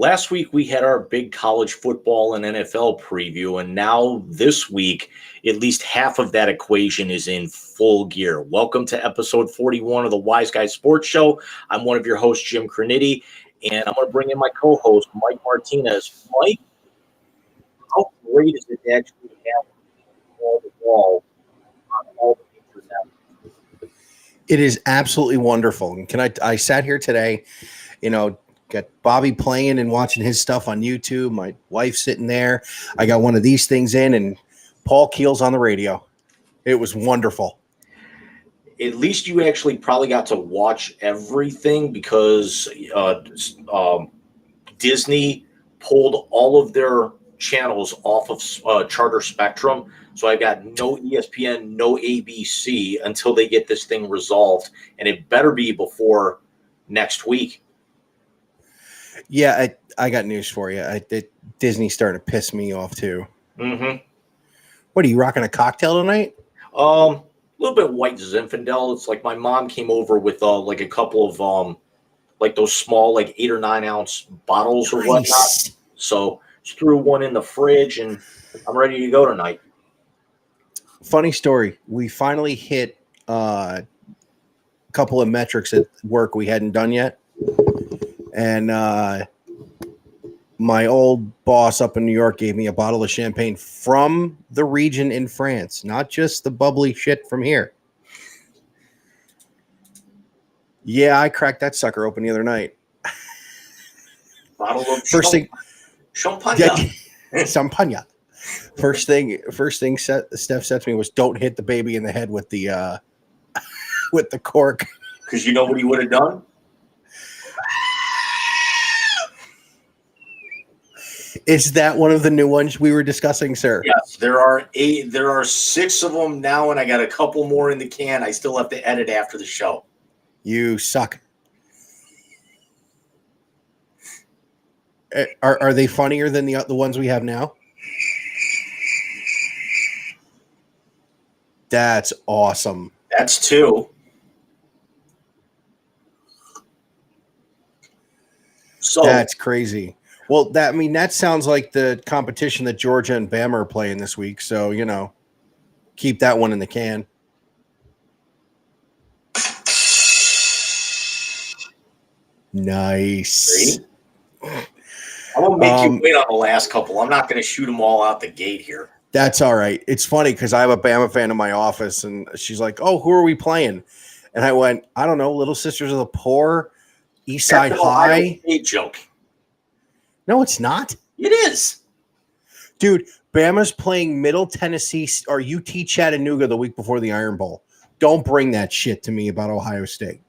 Last week we had our big college football and NFL preview, and now this week, at least half of that equation is in full gear. Welcome to episode 41 of the Wise Guy Sports Show. I'm one of your hosts, Jim Craniti, and I'm going to bring in my co-host, Mike Martinez. Mike, how great is it to actually have all the ball on all the features now? It is absolutely wonderful. And I sat here today, got Bobby playing and watching his stuff on YouTube. My wife sitting there. I got one of these things in, and Paul Keel's on the radio. It was wonderful. At least you actually probably got to watch everything because Disney pulled all of their channels off of Charter Spectrum. So I got no ESPN, no ABC until they get this thing resolved. And it better be before next week. Yeah, I got news for you. Disney's starting to piss me off too. Mm-hmm. What, are you rocking a cocktail tonight? A little bit white Zinfandel. It's like my mom came over with like a couple of like those small, like 8 or 9 ounce bottles or whatnot. So just threw one in the fridge, and I'm ready to go tonight. Funny story. We finally hit a couple of metrics at work we hadn't done yet. And my old boss up in New York gave me a bottle of champagne from the region in France, not just the bubbly shit from here. Yeah, I cracked that sucker open the other night. Bottle of champagne. Champagne. First thing Steph said to me was, "Don't hit the baby in the head with the with the cork." Because you know what he would have done? Is that one of the new ones we were discussing, sir? Yes, there are 6 of them now, and I got a couple more in the can. I still have to edit after the show. You suck. Are they funnier than the ones we have now? That's awesome. That's 2. So that's crazy. Well, that sounds like the competition that Georgia and Bama are playing this week. So, keep that one in the can. Nice. I won't make you wait on the last couple. I'm not going to shoot them all out the gate here. That's all right. It's funny because I have a Bama fan in my office, and she's like, "Oh, who are we playing?" And I went, "I don't know, Little Sisters of the Poor, East Side High." A joke. No, it's not. It is. Dude, Bama's playing Middle Tennessee or UT Chattanooga the week before the Iron Bowl. Don't bring that shit to me about Ohio State.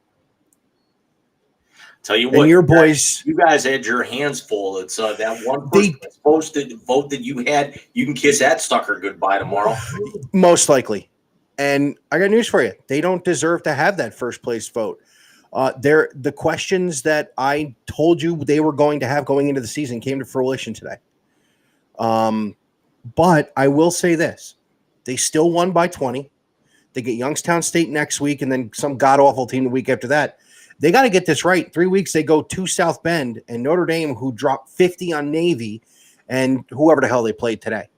Tell you what, and your boys, you guys had your hands full. It's that one person that's supposed to vote that you had. You can kiss that sucker goodbye tomorrow. Most likely. And I got news for you. They don't deserve to have that first place vote. The questions that I told you they were going to have going into the season came to fruition today. But I will say this. They still won by 20. They get Youngstown State next week and then some god-awful team the week after that. They got to get this right. 3 weeks, they go to South Bend and Notre Dame, who dropped 50 on Navy, and whoever the hell they played today.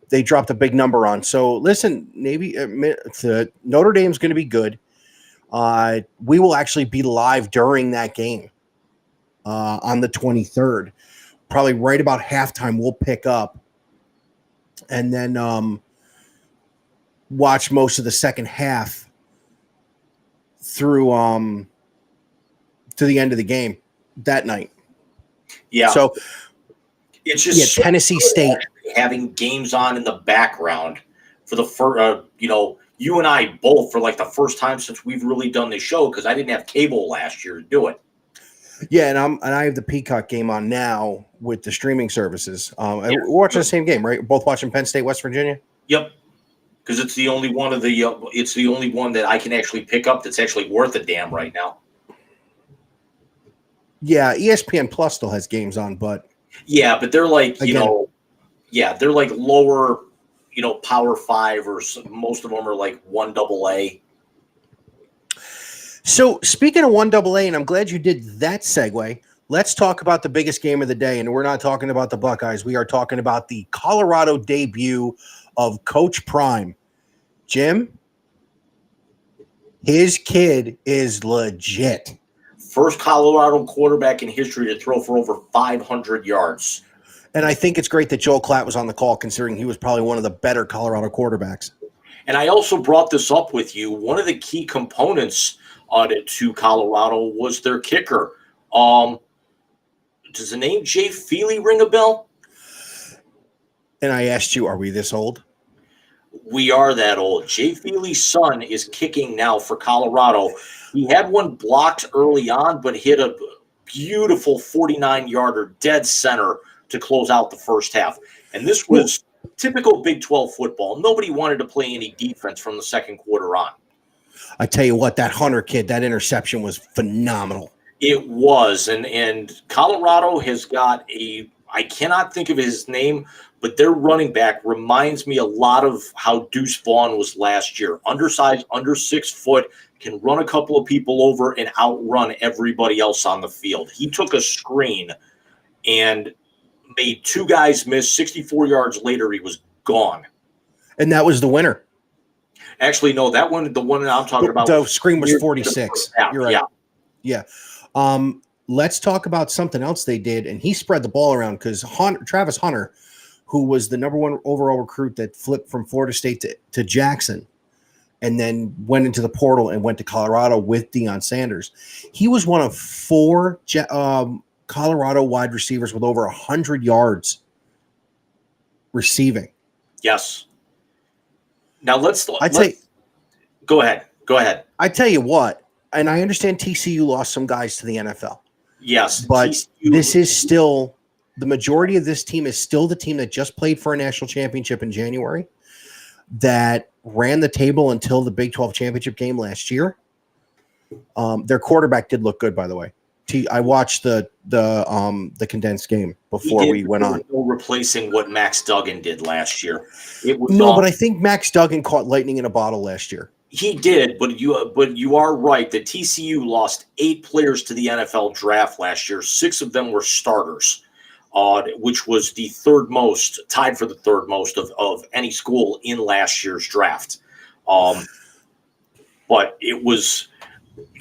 They dropped a big number on. So, listen, Navy, Notre Dame's going to be good. We will actually be live during that game on the 23rd. Probably right about halftime, we'll pick up and then watch most of the second half through to the end of the game that night. Yeah. So it's just so Tennessee State having games on in the background for the first, you and I both for like the first time since we've really done this show because I didn't have cable last year to do it. Yeah, and I have the Peacock game on now with the streaming services. We're watching the same game, right? We're both watching Penn State, West Virginia. Yep, because it's the only one of the. It's the only one that I can actually pick up that's actually worth a damn right now. Yeah, ESPN Plus still has games on, but yeah, but they're like they're like lower, Power 5 or most of them are like 1AA. So speaking of 1AA, and I'm glad you did that segue, Let's talk about the biggest game of the day, and we're not talking about the Buckeyes. We are talking about the Colorado debut of Coach Prime. Jim, his kid is legit. First Colorado quarterback in history to throw for over 500 yards. And I think it's great that Joel Klatt was on the call, considering he was probably one of the better Colorado quarterbacks. And I also brought this up with you. One of the key components to Colorado was their kicker. Does the name Jay Feely ring a bell? And I asked you, are we this old? We are that old. Jay Feely's son is kicking now for Colorado. He had one blocked early on, but hit a beautiful 49-yarder dead center to close out the first half. And this was typical Big 12 football. Nobody wanted to play any defense from the second quarter on. I tell you what, that Hunter kid, that interception was phenomenal. It was. And Colorado has got I cannot think of his name, but their running back reminds me a lot of how Deuce Vaughn was last year. Undersized, under 6 foot, can run a couple of people over and outrun everybody else on the field. He took a screen and made 2 guys miss. 64 yards later, he was gone. And that was the winner. Actually, no, the one that I'm talking about. The screen was 46. You're right. Yeah. Let's talk about something else they did, and he spread the ball around because Travis Hunter, who was the number 1 overall recruit that flipped from Florida State to Jackson and then went into the portal and went to Colorado with Deion Sanders. He was one of 4 Colorado wide receivers with over 100 yards receiving. Yes. Now go ahead. I tell you what, and I understand TCU lost some guys to the NFL. Yes. But this is still the majority of this team is still the team that just played for a national championship in January, that ran the table until the Big 12 championship game last year. Their quarterback did look good, by the way. I watched the condensed game before we went on. Replacing what Max Duggan did last year. But I think Max Duggan caught lightning in a bottle last year. He did, but you are right that TCU lost 8 players to the NFL draft last year. 6 of them were starters, which was the third most, tied for the third most of any school in last year's draft. But it was,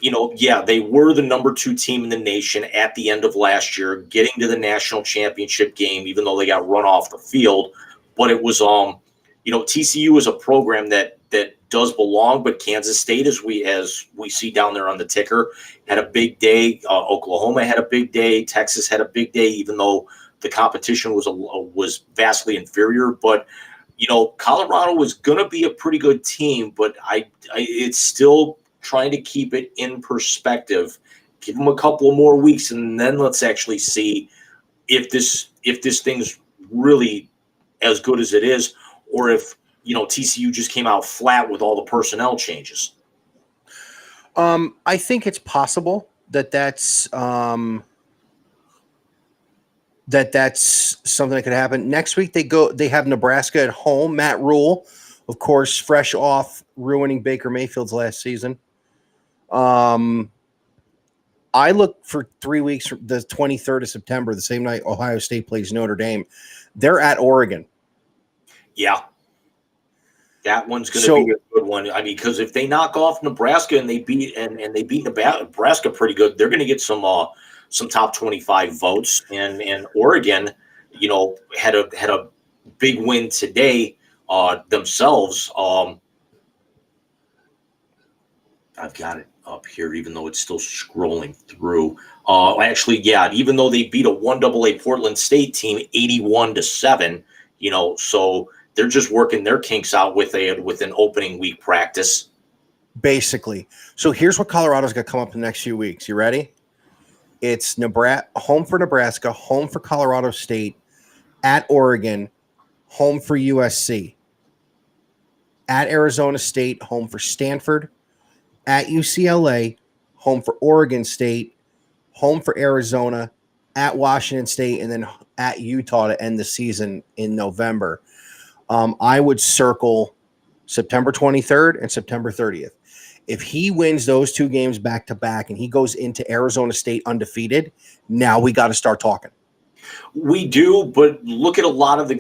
they were the number 2 team in the nation at the end of last year, getting to the national championship game, even though they got run off the field. But it was, TCU is a program that does belong, but Kansas State, as we see down there on the ticker, had a big day. Oklahoma had a big day. Texas had a big day, even though the competition was vastly inferior. But Colorado was going to be a pretty good team, but it's still trying to keep it in perspective. Give them a couple of more weeks, and then let's actually see if this thing's really as good as it is, or if TCU just came out flat with all the personnel changes. I think it's possible that's something that could happen. Next week they have Nebraska at home. Matt Rule, of course, fresh off ruining Baker Mayfield's last season. I look for 3 weeks from the 23rd of September, the same night Ohio State plays Notre Dame. They're at Oregon. Yeah. That one's going to be a good one. I mean, because if they knock off Nebraska and they beat Nebraska pretty good, they're going to get some top 25 votes. And Oregon, had a big win today themselves. I've got it up here, even though it's still scrolling through. Even though they beat a 1AA Portland State team 81-7, so they're just working their kinks out with an opening week practice. Basically. So here's what Colorado's going to come up in the next few weeks. You ready? It's home for Nebraska, home for Colorado State, at Oregon, home for USC, at Arizona State, home for Stanford, at UCLA, home for Oregon State, home for Arizona, at Washington State, and then at Utah to end the season in November. I would circle September 23rd and September 30th. If he wins those 2 games back to back and he goes into Arizona State undefeated, now we got to start talking. We do, but look at a lot of the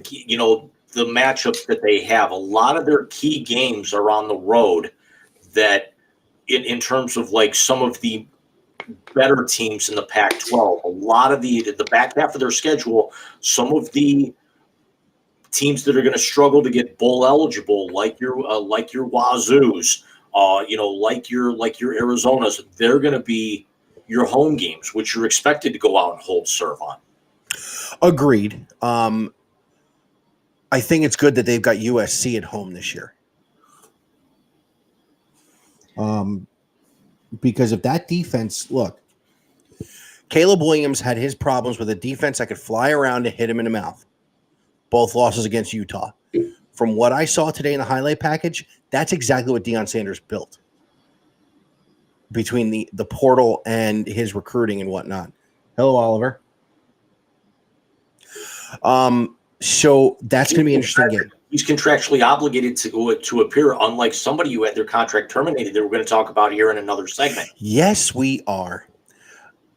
the matchups that they have. A lot of their key games are on the road. That in terms of like some of the better teams in the Pac-12, a lot of the back half of their schedule, some of the teams that are going to struggle to get bowl eligible, like your Wazoos, like your Arizonas, they're going to be your home games, which you're expected to go out and hold serve on. Agreed. I think it's good that they've got USC at home this year. Because if that defense, look, Caleb Williams had his problems with a defense that could fly around and hit him in the mouth. Both losses against Utah. From what I saw today in the highlight package, that's exactly what Deion Sanders built between the portal and his recruiting and whatnot. Hello, Oliver. So that's going to be an interesting game. He's contractually obligated to appear, unlike somebody who had their contract terminated that we're going to talk about here in another segment. Yes, we are,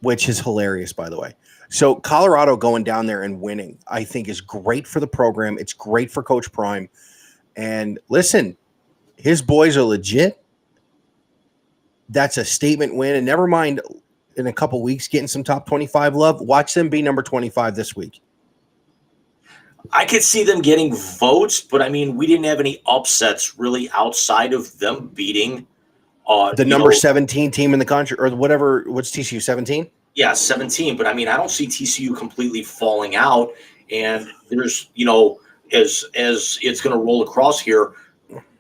which is hilarious, by the way. So Colorado going down there and winning, I think, is great for the program. It's great for Coach Prime. And listen, his boys are legit. That's a statement win. And never mind in a couple weeks getting some top 25 love. Watch them be number 25 this week. I could see them getting votes, but I mean, we didn't have any upsets really outside of them beating the number 17 team in the country, or whatever. What's TCU, 17? Yeah, 17. But I mean, I don't see TCU completely falling out. And there's, as it's going to roll across here,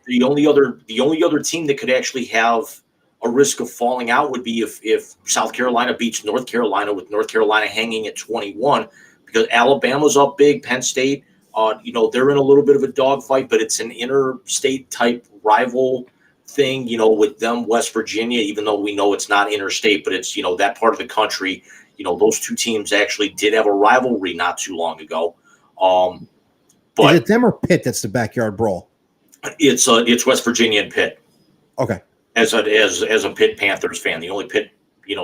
the only other team that could actually have a risk of falling out would be if South Carolina beats North Carolina, with North Carolina hanging at 21. Because Alabama's up big, Penn State, they're in a little bit of a dogfight, but it's an interstate type rival thing, with them, West Virginia, even though we know it's not interstate, but it's, that part of the country, those two teams actually did have a rivalry not too long ago. But is it them or Pitt that's the backyard brawl? It's West Virginia and Pitt. Okay. As a Pitt Panthers fan, the only Pitt,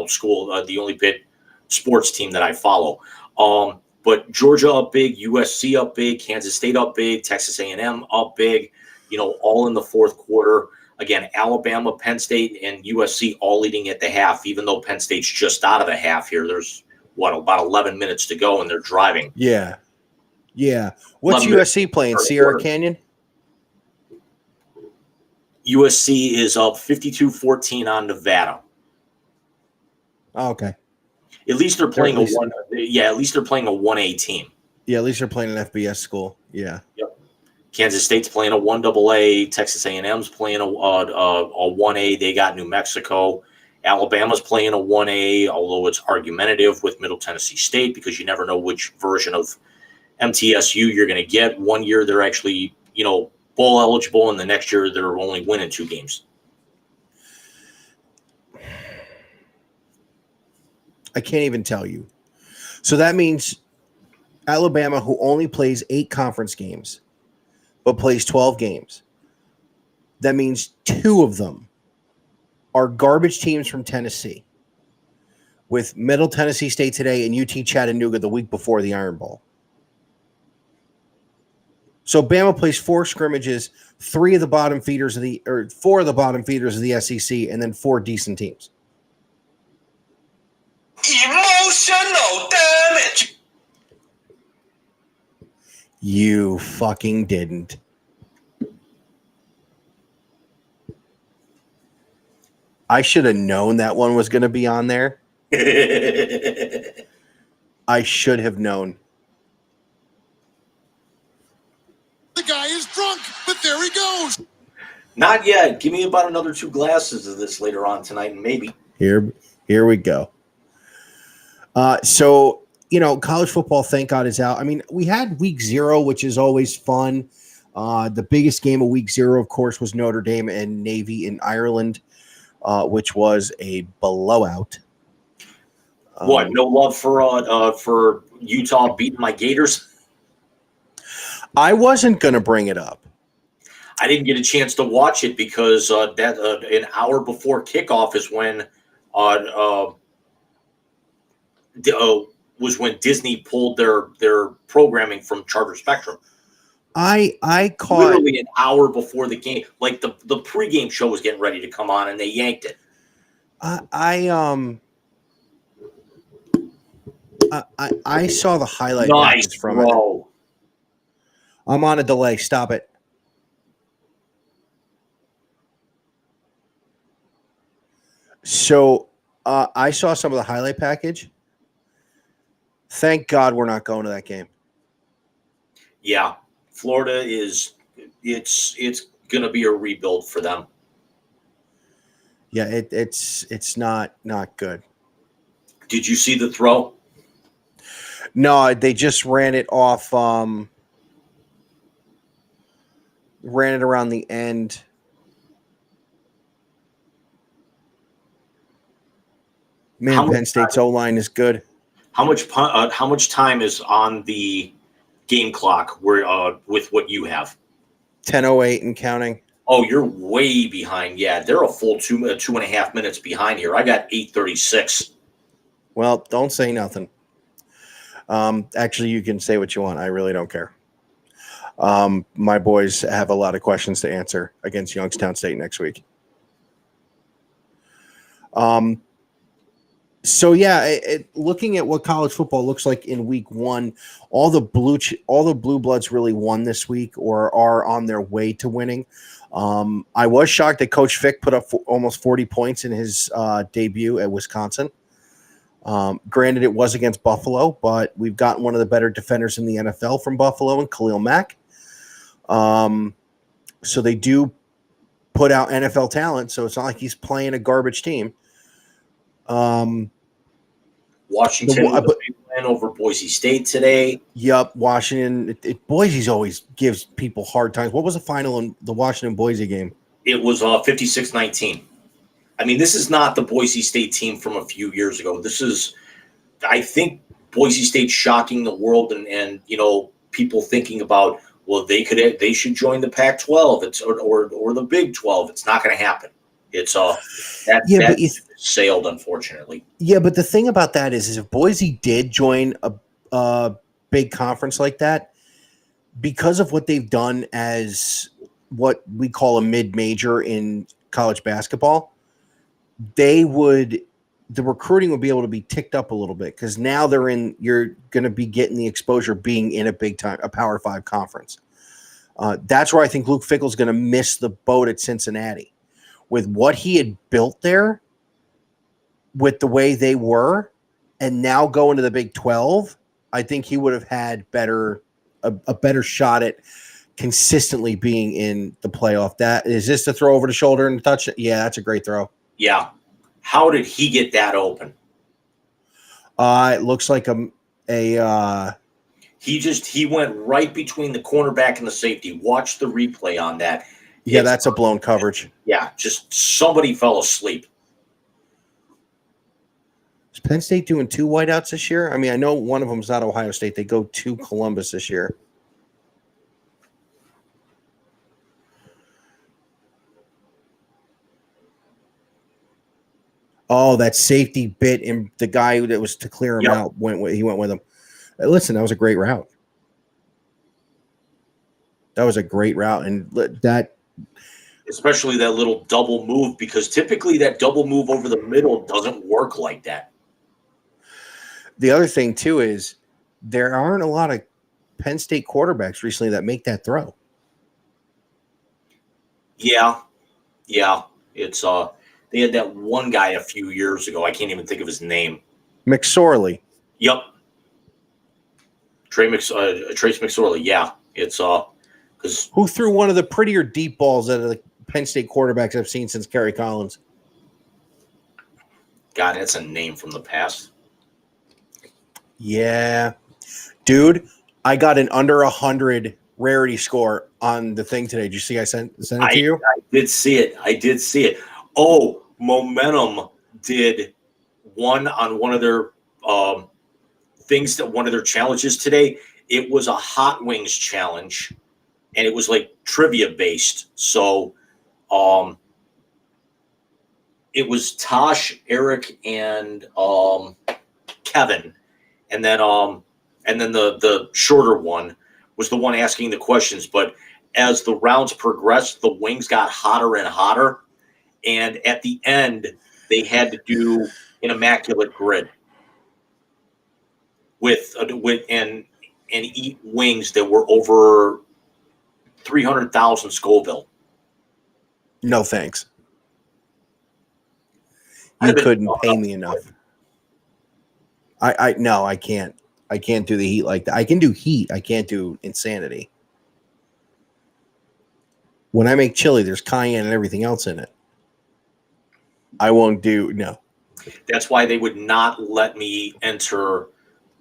school, the only Pitt sports team that I follow. But Georgia up big, USC up big, Kansas State up big, Texas A&M up big, all in the fourth quarter. Again, Alabama, Penn State, and USC all leading at the half, even though Penn State's just out of the half here. There's, about 11 minutes to go, and they're driving. Yeah. Yeah. What's USC playing, Sierra Canyon? USC is up 52-14 on Nevada. Oh, okay. At least they're playing at least they're playing a 1A team. Yeah, at least they're playing an FBS school. Yeah. Yep. Kansas State's playing a 1AA. Texas A&M's playing a 1A. They got New Mexico. Alabama's playing a 1A, although it's argumentative with Middle Tennessee State because you never know which version of MTSU you're going to get. One year they're actually, bowl eligible, and the next year they're only winning 2 games. I can't even tell you. So that means Alabama, who only plays 8 conference games, but plays 12 games. That means 2 of them are garbage teams from Tennessee, with Middle Tennessee State today and UT Chattanooga the week before the Iron Bowl. So Bama plays 4 scrimmages, 4 of the bottom feeders of the SEC, and then 4 decent teams. Emotional damage. You fucking didn't. I should have known that one was going to be on there. I should have known. The guy is drunk, but there he goes. Not yet. Give me about another 2 glasses of this later on tonight, and maybe. Here we go. So, college football, thank God, is out. I mean, we had week 0, which is always fun. The biggest game of week 0, of course, was Notre Dame and Navy in Ireland, which was a blowout. What? No love for Utah beating my Gators? I wasn't going to bring it up. I didn't get a chance to watch it because an hour before kickoff is when was when Disney pulled their programming from Charter Spectrum. I caught Literally an hour before the game, like the pregame show was getting ready to come on, and they yanked it. I saw the highlight Nice, package from bro. it. I'm on a delay. Stop it. So I saw some of the highlight package. Thank God we're not going to that game. Yeah, Florida it's going to be a rebuild for them. Yeah, it's not good. Did you see the throw? No, they just ran it off. Ran it around the end. Man, Penn State's O-line is good. How much time is on the game clock where with what you have? 10:08 and counting. Oh, you're way behind. Yeah, they're a full 2.5 minutes behind here. I got 8:36. Well, don't say nothing. Actually, you can say what you want. I really don't care. My boys have a lot of questions to answer against Youngstown State next week. So yeah, looking at what college football looks like in week 1, all the blue bloods really won this week or are on their way to winning. I was shocked that Coach Fick put up almost 40 points in his debut at Wisconsin. Granted, it was against Buffalo, but we've got one of the better defenders in the NFL from Buffalo and Khalil Mack. So they do put out NFL talent, so it's not like he's playing a garbage team. Washington with a big win over Boise State today. Yep, Washington. Boise's always gives people hard times. What was the final in the Washington-Boise game? It was 56-19. I mean, this is not the Boise State team from a few years ago. This is, I think, Boise State shocking the world and people thinking about, well, they should join the Pac-12 or the Big 12. It's not going to happen. It's that sailed, unfortunately. Yeah, but the thing about that is if Boise did join a big conference like that, because of what they've done as what we call a mid-major in college basketball, the recruiting would be able to be ticked up a little bit because now you're going to be getting the exposure being in a Power 5 conference. That's where I think Luke Fickell's going to miss the boat at Cincinnati. With what he had built there, with the way they were, and now going to the Big 12, I think he would have had a better shot at consistently being in the playoff. That is this the throw over the shoulder and the touch? Yeah, that's a great throw. Yeah. How did he get that open? It looks like he went right between the cornerback and the safety. Watch the replay on that. Yeah, that's a blown coverage. Yeah, just somebody fell asleep. Is Penn State doing 2 whiteouts this year? I mean, I know one of them is not Ohio State. They go to Columbus this year. Oh, that safety bit and the guy that was to clear him out went with him. Listen, that was a great route. That was a great route, and that. Especially that little double move, because typically that double move over the middle doesn't work like that. The other thing, too, is there aren't a lot of Penn State quarterbacks recently that make that throw. Yeah. It's they had that one guy a few years ago. I can't even think of his name. McSorley. Yep. Trace McSorley. Yeah. It's because who threw one of the prettier deep balls out of the Penn State quarterbacks I've seen since Kerry Collins. God, that's a name from the past. Yeah. Dude, I got an under 100 rarity score on the thing today. Did you see I sent it to you? I did see it. Oh, Momentum did one on one of their one of their challenges today. It was a hot wings challenge. and it was like trivia based. So it was Tosh, Eric, and Kevin, and then the shorter one was the one asking the questions. But as the rounds progressed, the wings got hotter and hotter, and at the end they had to do an immaculate grid with and eat wings that were over 300,000 Scoville. No thanks. You couldn't pay me enough. No, I can't. I can't do the heat like that. I can do heat. I can't do insanity. When I make chili, there's cayenne and everything else in it. I won't do no. That's why they would not let me enter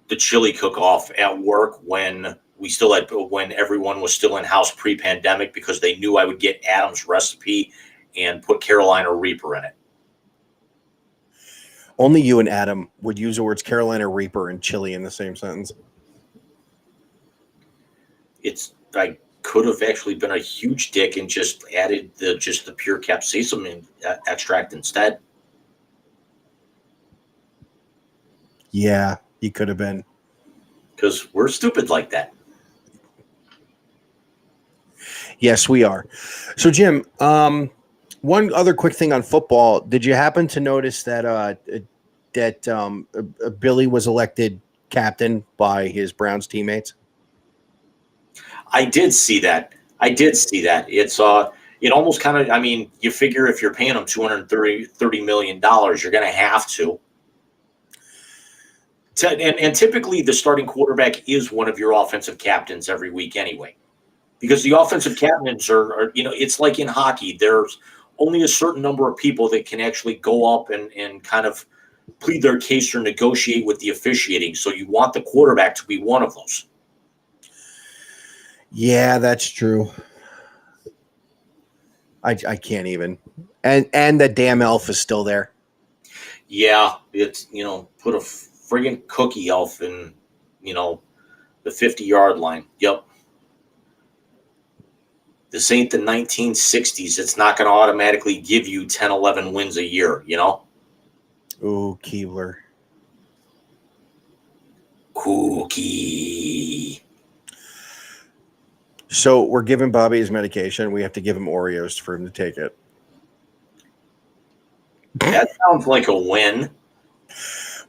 the chili cook-off at work when everyone was still in house pre-pandemic, because they knew I would get Adam's recipe and put Carolina Reaper in it. Only you and Adam would use the words Carolina Reaper and chili in the same sentence. I could have actually been a huge dick and just added the pure capsaicin extract instead. Yeah, you could have been. Because we're stupid like that. Yes, we are. So, Jim, one other quick thing on football. Did you happen to notice that Billy was elected captain by his Browns teammates? I did see that. It's it almost kind of, I mean, you figure if you're paying them $230 million, you're going to have to. And typically the starting quarterback is one of your offensive captains every week anyway, because the offensive captains are it's like in hockey. There's only a certain number of people that can actually go up and kind of plead their case or negotiate with the officiating. So you want the quarterback to be one of those. Yeah, that's true. I can't even. And the damn elf is still there. Yeah, it's put a friggin' cookie elf in the 50-yard line. Yep. This ain't the 1960s. It's not going to automatically give you 10, 11 wins a year, Ooh, Keebler. Cookie. So we're giving Bobby his medication. We have to give him Oreos for him to take it. That sounds like a win.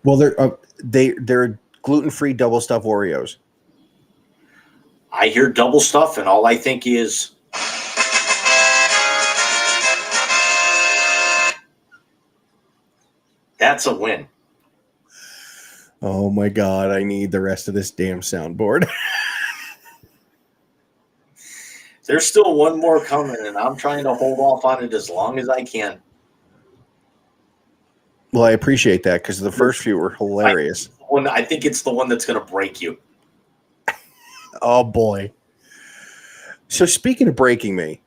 Well, they're gluten-free double stuffed Oreos. I hear double stuff, and all I think is that's a win. Oh my God, I need the rest of this damn soundboard. There's still one more coming, and I'm trying to hold off on it as long as I can. Well, I appreciate that, because the first few were hilarious. I think it's the one that's going to break you. Oh, boy. So speaking of breaking me,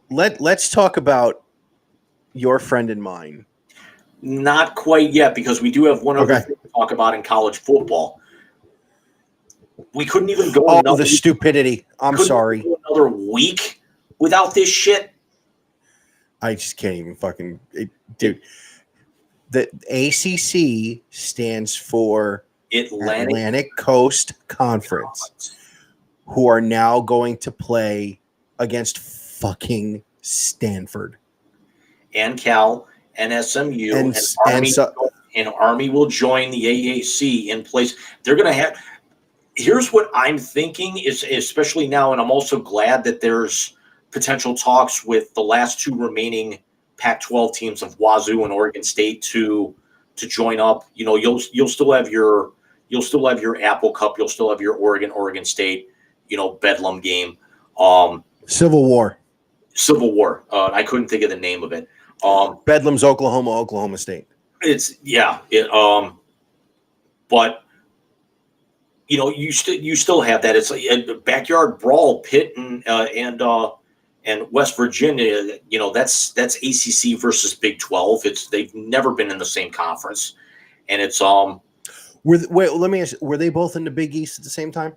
let's talk about your friend and mine. Not quite yet, because we do have one other thing to talk about in college football. We couldn't even go the stupidity. I'm sorry. Another week without this shit. I just can't even fucking dude. The ACC stands for Atlantic Coast Conference, who are now going to play against fucking Stanford and Cal and SMU and Army will join the AAC in place. They're going to have. Here's what I'm thinking is, especially now, and I'm also glad that there's potential talks with the last two remaining Pac-12 teams of Wazoo and Oregon State to join up. You'll still have your Apple Cup, you'll still have your Oregon State, Bedlam game. Civil War. I couldn't think of the name of it. Bedlam's Oklahoma State. But you still have that. It's like a backyard brawl, Pitt and West Virginia. That's ACC versus Big 12. They've never been in the same conference, and it's Let me ask. Were they both in the Big East at the same time?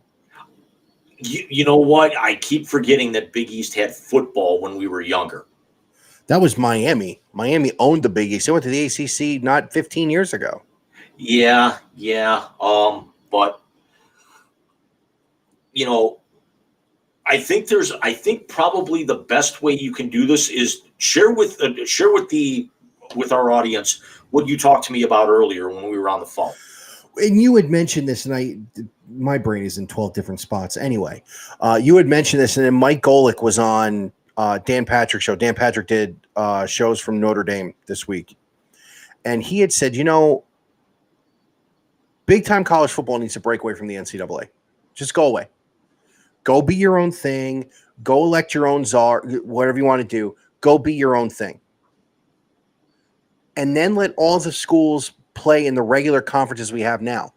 You know what? I keep forgetting that Big East had football when we were younger. That was Miami. Miami owned the Big East. They went to the ACC not 15 years ago. Yeah, yeah. But you know, I think probably the best way you can do this is with our audience what you talked to me about earlier when we were on the phone. And you had mentioned this, and my brain is in 12 different spots. Anyway, you had mentioned this, and then Mike Golick was on Dan Patrick's show. Dan Patrick did shows from Notre Dame this week. And he had said, big time college football needs to break away from the NCAA. Just go away. Go be your own thing. Go elect your own czar, whatever you want to do. Go be your own thing. And then let all the schools play in the regular conferences we have now.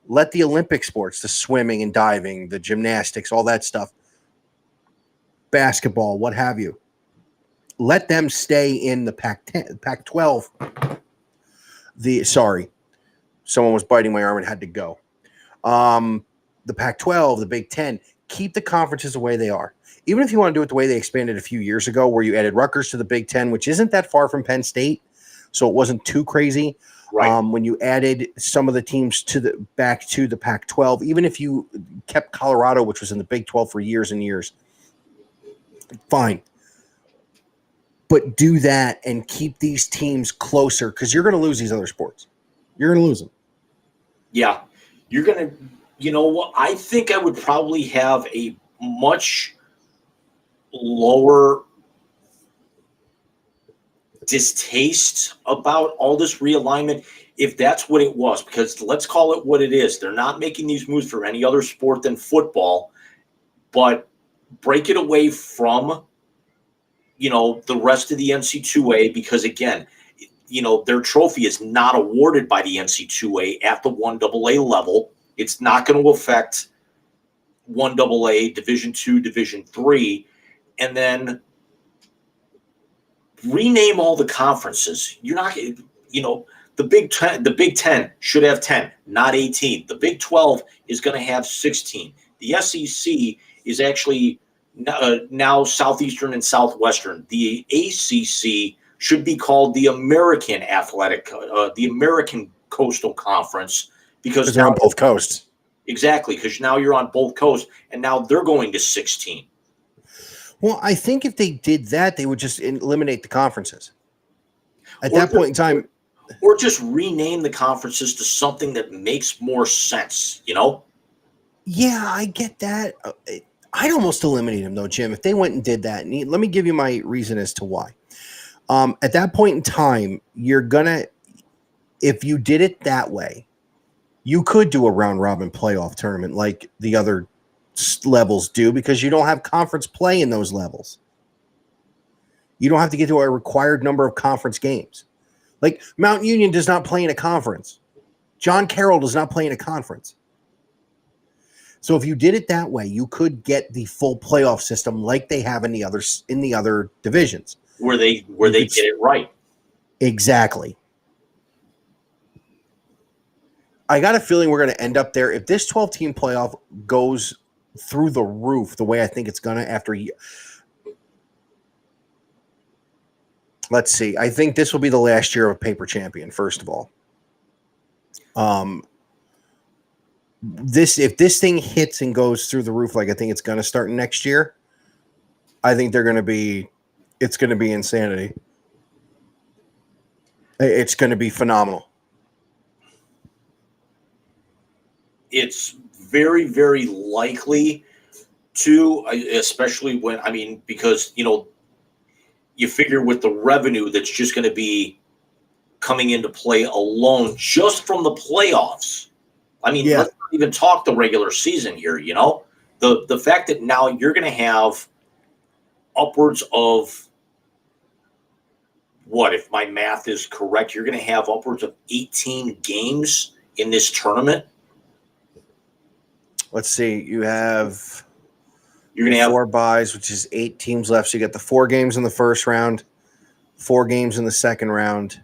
Let the Olympic sports, the swimming and diving, the gymnastics, all that stuff, basketball, what have you, let them stay in the Pac-10, Pac-12. Someone was biting my arm and had to go. The Pac-12, the Big Ten, keep the conferences the way they are. Even if you want to do it the way they expanded a few years ago, where you added Rutgers to the Big Ten, which isn't that far from Penn State, so it wasn't too crazy. Right. When you added some of the teams back to the Pac-12, even if you kept Colorado, which was in the Big 12 for years and years, fine. But do that and keep these teams closer, because you're going to lose these other sports. You're going to lose them. Yeah, you're going to, you know what? I think I would probably have a much lower distaste about all this realignment if that's what it was, because let's call it what it is. They're not making these moves for any other sport than football, but break it away from, the rest of the NC2A, because again, their trophy is not awarded by the NC2A at the 1AA level. It's not going to affect 1AA, Division II, Division III, and then rename all the conferences. You're not, the Big Ten should have 10, not 18. The Big 12 is going to have 16. The SEC is actually now Southeastern and Southwestern. The ACC should be called the American the American Coastal Conference, because they're on both coasts. Exactly, because now you're on both coasts, and now they're going to 16. Well, I think if they did that, they would just eliminate the conferences. At that point in time. Or just rename the conferences to something that makes more sense, Yeah, I get that. I'd almost eliminate them, though, Jim, if they went and did that. And let me give you my reason as to why. At that point in time, if you did it that way, you could do a round-robin playoff tournament like the other levels do, because you don't have conference play in those levels. You don't have to get to a required number of conference games. Like Mount Union does not play in a conference. John Carroll does not play in a conference. So if you did it that way, you could get the full playoff system like they have in the other divisions, where they get it right. Exactly. I got a feeling we're going to end up there if this 12-team playoff goes through the roof the way I think it's going to after. Let's see. I think this will be the last year of a paper champion, first of all. If this thing hits and goes through the roof like I think it's going to start next year, I think it's going to be insanity. It's going to be phenomenal. It's very, very likely to, especially because, you figure with the revenue that's just going to be coming into play alone just from the playoffs. Let's not even talk the regular season here, the fact that now you're going to have upwards of if my math is correct, you're going to have upwards of 18 games in this tournament. Let's see. You're going to have 4 byes, which is 8 teams left. So you got the 4 games in the first round, 4 games in the second round.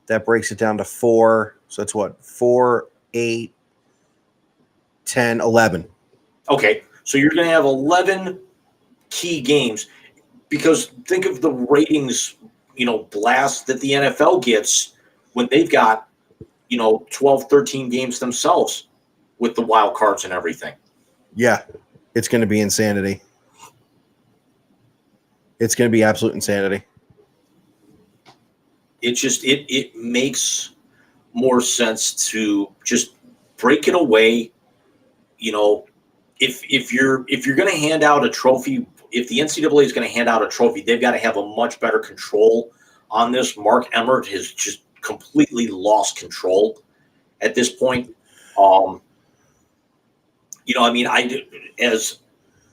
That breaks it down to 4. So it's 4, 8, 10, 11. Okay, so you're going to have 11 key games because think of the ratings, blast that the NFL gets when they've got, 12, 13 games themselves with the wild cards and everything. Yeah, it's going to be insanity. It's going to be absolute insanity. It makes more sense to just break it away. If you're going to hand out a trophy, if the NCAA is going to hand out a trophy, they've got to have a much better control on this. Mark Emmert has just completely lost control at this point. I as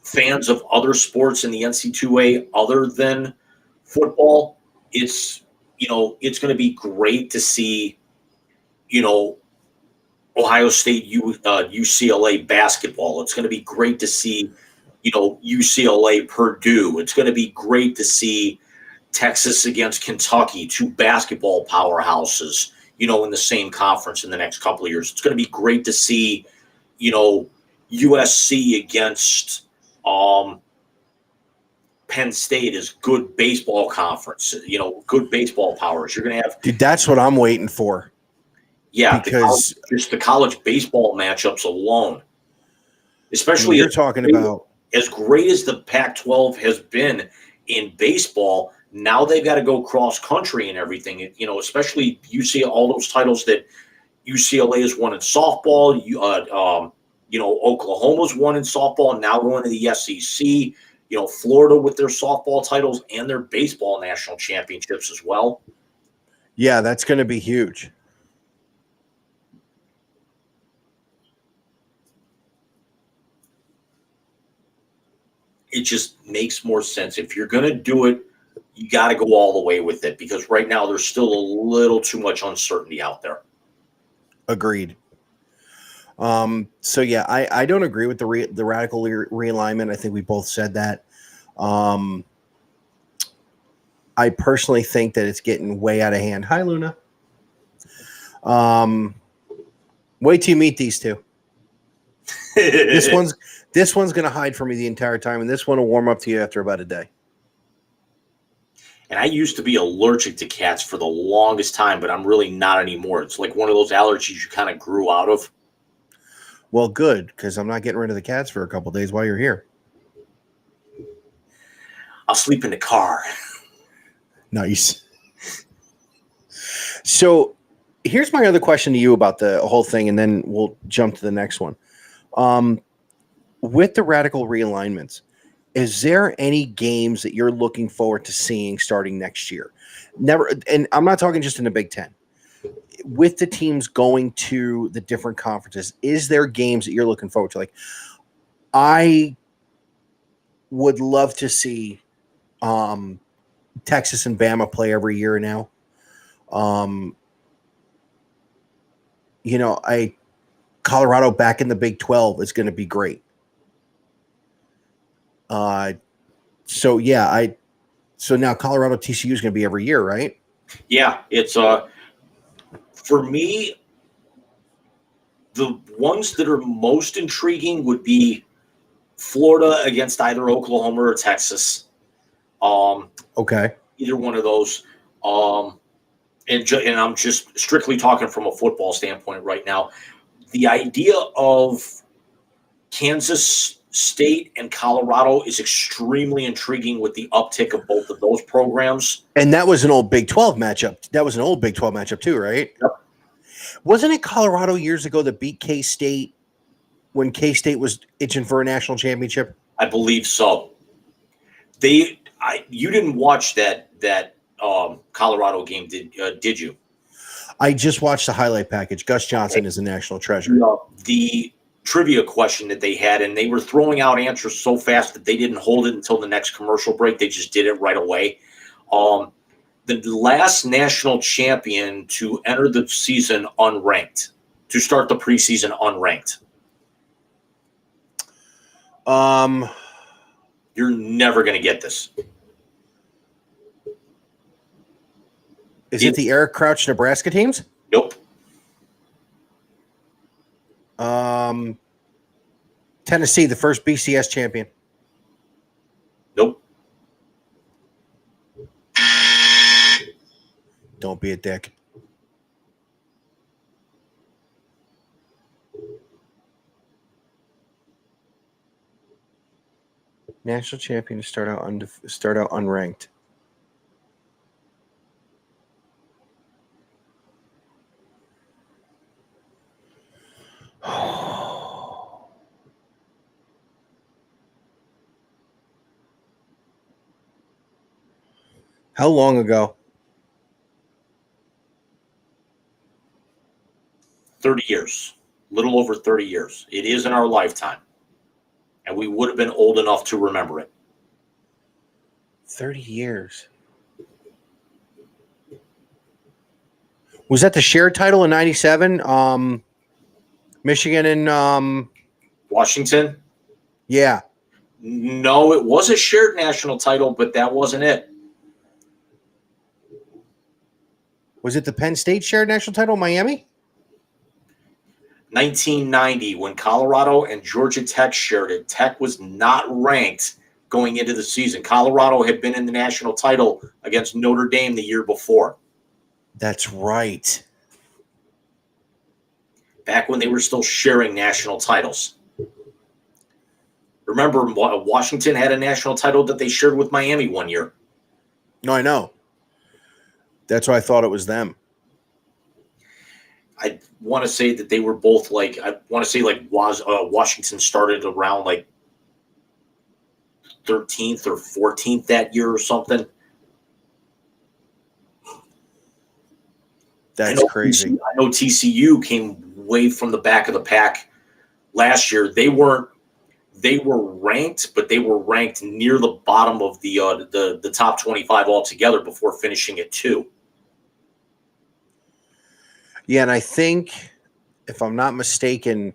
fans of other sports in the NC2A other than football, it's going to be great to see, Ohio State, UCLA basketball. It's going to be great to see, UCLA Purdue. It's going to be great to see Texas against Kentucky, two basketball powerhouses, in the same conference in the next couple of years. It's going to be great to see, USC against Penn State is good baseball conference, good baseball powers. You're going to have, Dude, that's what I'm waiting for. yeah, because just the college baseball matchups alone, especially you're talking about as great as the Pac-12 has been in baseball. Now they've got to go cross country and everything. Especially you see all those titles that UCLA has won in softball. Oklahoma's won in softball, and now going to the SEC. Florida with their softball titles and their baseball national championships as well. Yeah, that's going to be huge. It just makes more sense. If you're going to do it, you got to go all the way with it because right now there's still a little too much uncertainty out there. Agreed. So yeah, I don't agree with the radical realignment. I think we both said that. I personally think that it's getting way out of hand. Hi, Luna. Wait till you meet these two. This one's going to hide from me the entire time, and this one will warm up to you after about a day. And I used to be allergic to cats for the longest time, but I'm really not anymore. It's like one of those allergies you kind of grew out of. Well, good, because I'm not getting rid of the cats for a couple of days while you're here. I'll sleep in the car. Nice. So here's my other question to you about the whole thing, and then we'll jump to the next one. With the radical realignments, is there any games that you're looking forward to seeing starting next year? Never, and I'm not talking just in the Big Ten. With the teams going to the different conferences, is there games that you're looking forward to? Like, I would love to see Texas and Bama play every year now. Colorado back in the Big 12 is going to be great. So now Colorado TCU is going to be every year, right? Yeah, it's for me, the ones that are most intriguing would be Florida against either Oklahoma or Texas. Okay. Either one of those. And I'm just strictly talking from a football standpoint right now. The idea of Kansas State and Colorado is extremely intriguing with the uptick of both of those programs. And that was an old Big 12 matchup. That was an old Big 12 matchup too, right? Yep. Wasn't it Colorado years ago that beat K-State when K-State was itching for a national championship? I believe so. You didn't watch that Colorado game, did you? I just watched the highlight package. Gus Johnson is a national treasure. The trivia question that they had, and they were throwing out answers so fast that they didn't hold it until the next commercial break. They just did it right away. The last national champion to enter the season unranked, to start the preseason unranked. You're never going to get this. Is it the Eric Crouch Nebraska teams? Nope. Tennessee, the first BCS champion. Nope. Don't be a dick. National champion to start out unranked. How long ago? 30 years. Little over 30 years. It is in our lifetime. And we would have been old enough to remember it. 30 years. Was that the shared title in 97? Michigan and Washington? yeah. No, it was a shared national title, but that wasn't it. Was it the Penn State shared national title in Miami? 1990, when Colorado and Georgia Tech shared it. Tech was not ranked going into the season. Colorado had been in the national title against Notre Dame the year before. That's right. Back when they were still sharing national titles. Remember, Washington had a national title that they shared with Miami one year. No, I know. That's why I thought it was them. I want to say that they were both Washington started around like 13th or 14th that year or something. That's crazy. I know TCU came way from the back of the pack last year. They were ranked, but they were ranked near the bottom of the top 25 altogether before finishing at 2. Yeah, and I think, if I'm not mistaken,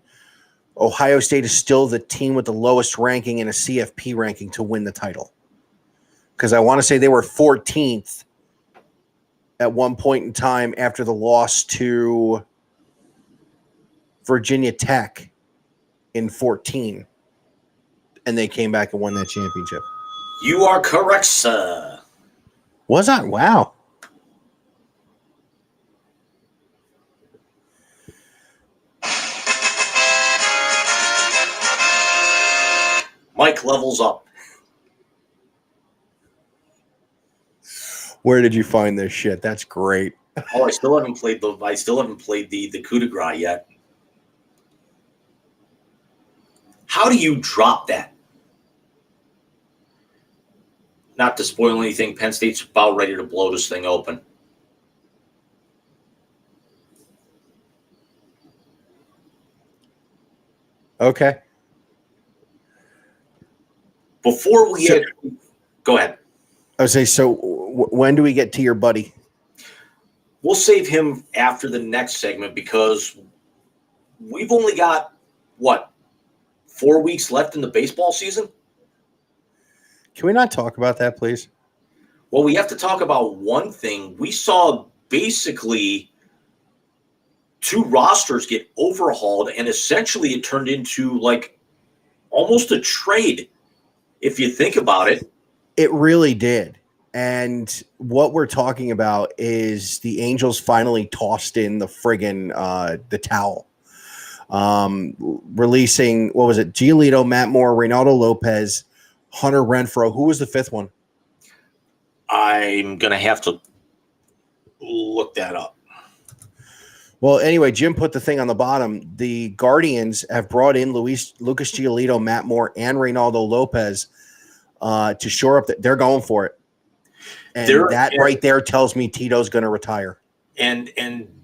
Ohio State is still the team with the lowest ranking in a CFP ranking to win the title. Because I want to say they were 14th at one point in time after the loss to Virginia Tech in 14. And they came back and won that championship. You are correct, sir. Was I? Wow. Mike levels up. Where did you find this shit? That's great. Oh, I still haven't played the coup de grace yet. How do you drop that? Not to spoil anything, Penn State's about ready to blow this thing open. Okay. Before we go ahead. I would say, so when do we get to your buddy? We'll save him after the next segment because we've only got, 4 weeks left in the baseball season? Can we not talk about that, please? Well, we have to talk about one thing. We saw basically 2 rosters get overhauled, and essentially it turned into like almost a trade, if you think about it. It really did. And what we're talking about is the Angels finally tossed in the friggin' the towel. Releasing, what was it? Giolito, Matt Moore, Reynaldo Lopez, Hunter Renfroe. Who was the 5th one? I'm going to have to look that up. Well, anyway, Jim put the thing on the bottom. The Guardians have brought in Lucas Giolito, Matt Moore, and Reynaldo Lopez to shore up that they're going for it. And right there tells me Tito's going to retire. And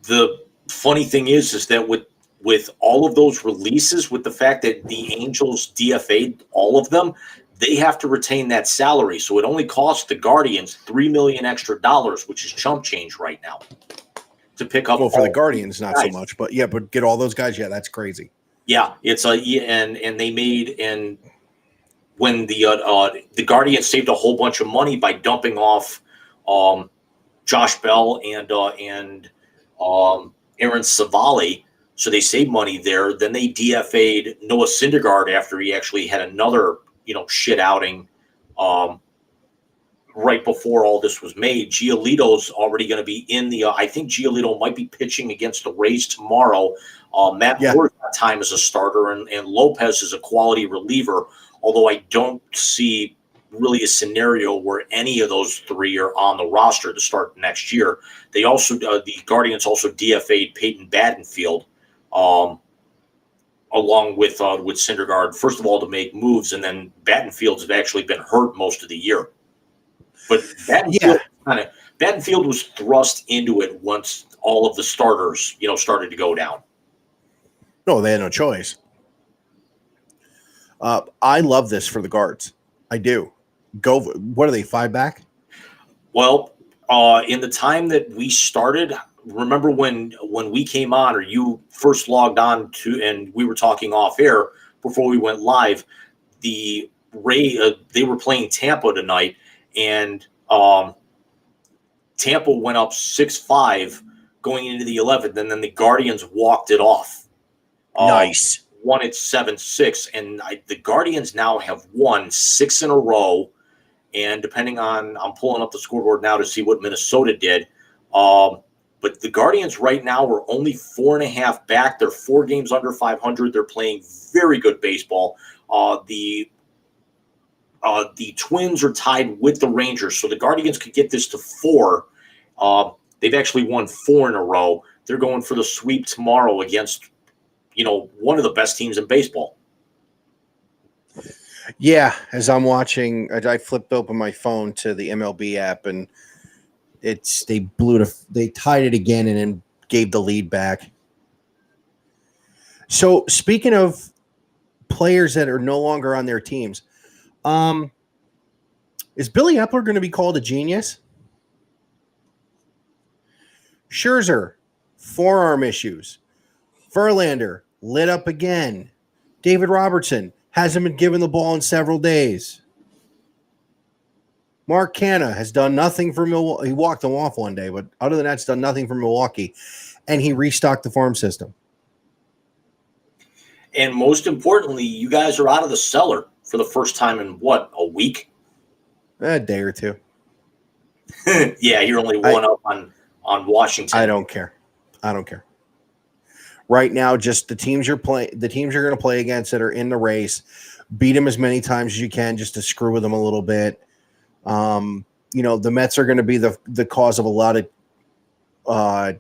the funny thing is that with all of those releases, with the fact that the Angels DFA'd all of them, they have to retain that salary. So it only costs the Guardians $3 million extra, which is chump change right now, to pick up. Well, for the Guardians, not so much, but get all those guys. Yeah, that's crazy. Yeah, it's and they made, and when the Guardians saved a whole bunch of money by dumping off Josh Bell and Aaron Savali So they saved money there. Then they DFA'd Noah Syndergaard after he actually had another, shit outing right before all this was made. Giolito's already going to be in the I think Giolito might be pitching against the Rays tomorrow. Matt Moore's got time as a starter, and Lopez is a quality reliever, although I don't see really a scenario where any of those three are on the roster to start next year. They also the Guardians also DFA'd Peyton Battenfield along with Syndergaard, first of all, to make moves, and then Battenfield's actually been hurt most of the year. But Battenfield was thrust into it once all of the starters, started to go down. No, they had no choice. I love this for the Guards. I do. What are they, 5 back? Well, in the time that we started, remember when we came on, or you first logged on to, and we were talking off air before we went live, the they were playing Tampa tonight, and Tampa went up 6-5 going into the 11th, and then the Guardians walked it off. Nice. Won it 7-6, and the Guardians now have won 6 in a row. And depending on, I'm pulling up the scoreboard now to see what Minnesota did. But the Guardians right now are only 4.5 back. They're 4 games under 500. They're playing very good baseball. The Twins are tied with the Rangers, so the Guardians could get this to 4. They've actually won 4 in a row. They're going for the sweep tomorrow against, one of the best teams in baseball. Yeah, as I'm watching, I flipped open my phone to the MLB app, and they tied it again and then gave the lead back. So speaking of players that are no longer on their teams, is Billy Epler going to be called a genius? Scherzer, forearm issues. Verlander, lit up again. David Robertson hasn't been given the ball in several days. Mark Canha has done nothing for Milwaukee. He walked him off one day, but other than that, it's done nothing for Milwaukee. And he restocked the farm system. And most importantly, you guys are out of the cellar for the first time in, a week? A day or two. Yeah, you're only one up on Washington. I don't care. Right now, just the teams you're going to play against that are in the race, beat them as many times as you can just to screw with them a little bit. The Mets are going to be the cause of a lot of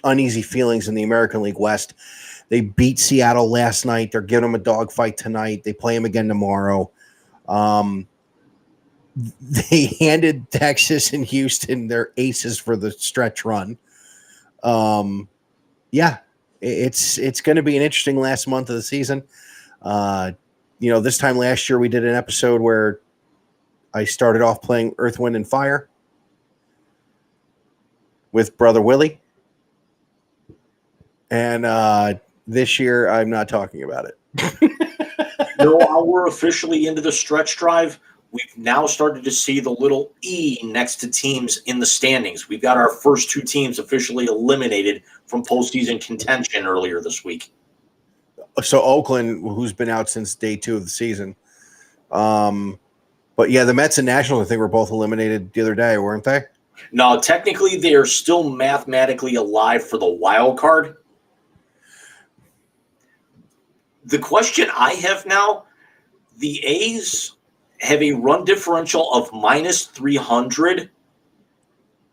uneasy feelings in the American League West. They beat Seattle last night. They're giving them a dogfight tonight. They play them again tomorrow. They handed Texas and Houston their aces for the stretch run. It's going to be an interesting last month of the season. This time last year we did an episode where I started off playing Earth, Wind, and Fire with Brother Willie. And this year I'm not talking about it. No, we're officially into the stretch drive. We've now started to see the little E next to teams in the standings. We've got our first 2 teams officially eliminated from postseason contention earlier this week. So Oakland, who's been out since day 2 of the season. But yeah, the Mets and Nationals, I think, were both eliminated the other day, weren't they? No, technically they are still mathematically alive for the wild card. The question I have now, the A's have a run differential of minus 300.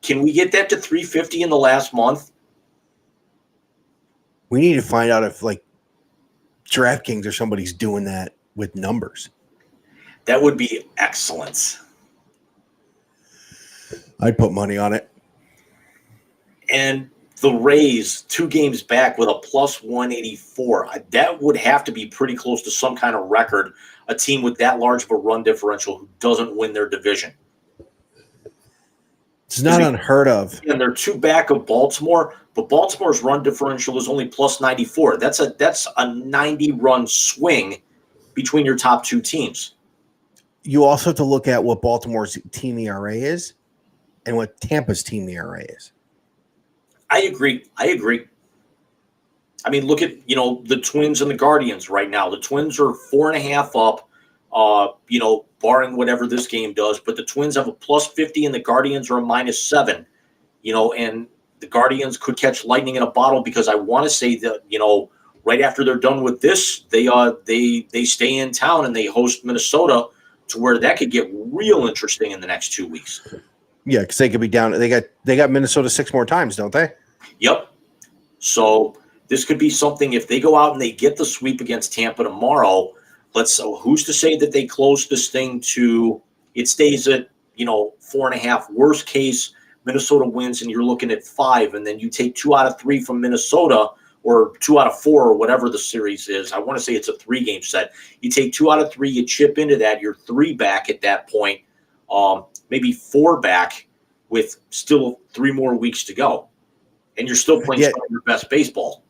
Can we get that to 350 in the last month? We need to find out if DraftKings or somebody's doing that with numbers. That would be excellent. I'd put money on it. And the Rays, 2 games back with a plus 184. That would have to be pretty close to some kind of record, a team with that large of a run differential who doesn't win their division. It's not unheard of. And they're 2 back of Baltimore, but Baltimore's run differential is only plus 94. That's a 90-run swing between your top 2 teams. You also have to look at what Baltimore's team ERA is and what Tampa's team ERA is. I agree. I mean, look at, the Twins and the Guardians right now. The Twins are 4.5 up, barring whatever this game does. But the Twins have a +50 and the Guardians are a -7, and the Guardians could catch lightning in a bottle because I want to say that, right after they're done with this, they stay in town and they host Minnesota, to where that could get real interesting in the next 2 weeks. Yeah, because they could be down. They got Minnesota 6 more times, don't they? Yep. So this could be something if they go out and they get the sweep against Tampa tomorrow. Who's to say that they close this thing to it stays at 4.5. Worst case, Minnesota wins and you're looking at 5, and then you take 2 out of 3 from Minnesota, or 2 out of 4, or whatever the series is. I want to say it's a 3-game set. You take 2 out of 3, you chip into that, you're 3 back at that point, maybe 4 back with still 3 more weeks to go. And you're still playing some of your best baseball.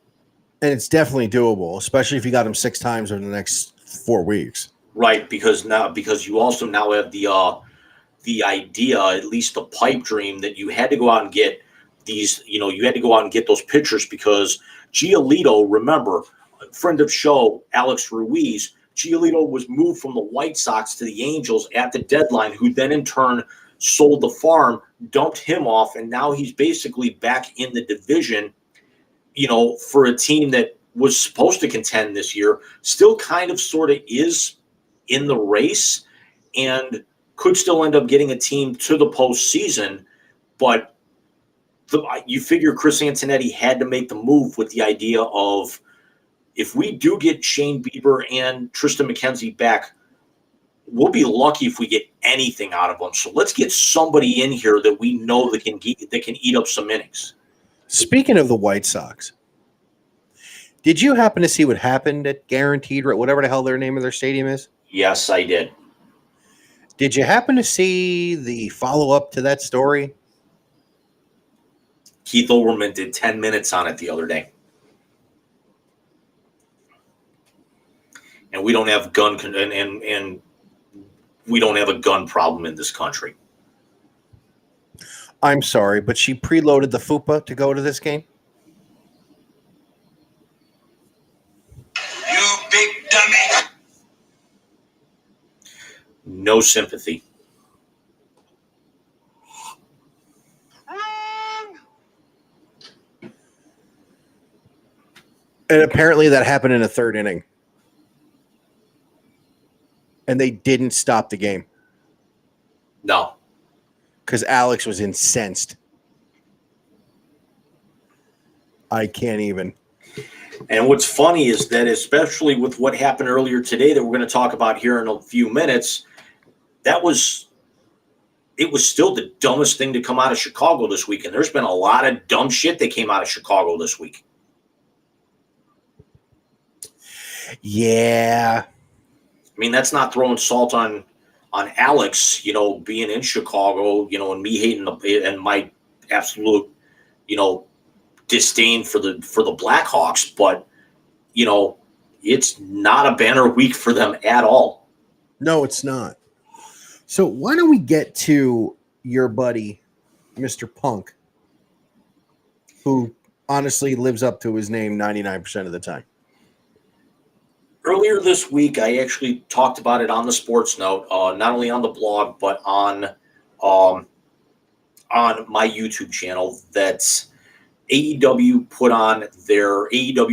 And it's definitely doable, especially if you got them 6 times over the next 4 weeks. Right, because you also now have the idea, at least the pipe dream, that you had to go out and get you had to go out and get those pitchers, because Giolito, remember, friend of show, Alex Ruiz, Giolito was moved from the White Sox to the Angels at the deadline, who then in turn sold the farm, dumped him off, and now he's basically back in the division, for a team that was supposed to contend this year, still kind of sort of is in the race and could still end up getting a team to the postseason. But you figure Chris Antonetti had to make the move with the idea of, if we do get Shane Bieber and Tristan McKenzie back, we'll be lucky if we get anything out of them. So let's get somebody in here that we know that can eat up some innings. Speaking of the White Sox, did you happen to see what happened at Guaranteed, or whatever the hell their name of their stadium is? Yes, I did. Did you happen to see the follow-up to that story? Keith Olbermann did 10 minutes on it the other day. And we don't have and we don't have a gun problem in this country. I'm sorry, but she preloaded the FUPA to go to this game? You big dummy. No sympathy. And apparently that happened in the 3rd inning. And they didn't stop the game No. because Alex was incensed. I can't even. And what's funny is that, especially with what happened earlier today that we're going to talk about here in a few minutes, it was still the dumbest thing to come out of Chicago this week. And there's been a lot of dumb shit that came out of Chicago this week. Yeah. I mean, that's not throwing salt on Alex, being in Chicago, and me hating and my absolute, disdain for the Blackhawks. But, it's not a banner week for them at all. No, it's not. So why don't we get to your buddy, Mr. Punk, who honestly lives up to his name 99% of the time. Earlier this week, I actually talked about it on the Sports Note, not only on the blog, but on my YouTube channel, that AEW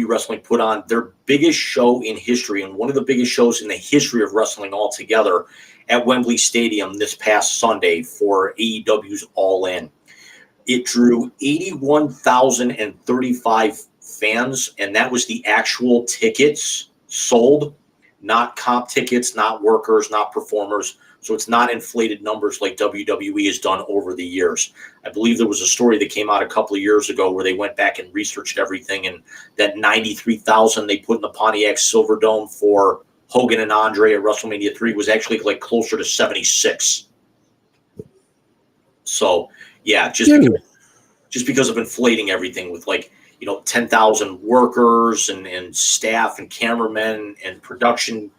Wrestling put on their biggest show in history, and one of the biggest shows in the history of wrestling altogether, at Wembley Stadium this past Sunday for AEW's All In. It drew 81,035 fans, and that was the actual tickets sold, not comp tickets, not workers, not performers. So it's not inflated numbers like WWE has done over the years. I believe there was a story that came out a couple of years ago where they went back and researched everything, and that 93,000 they put in the Pontiac Silverdome for Hogan and Andre at WrestleMania 3 was actually like closer to 76. So, yeah, just because of inflating everything with 10,000 workers and staff and cameramen and production,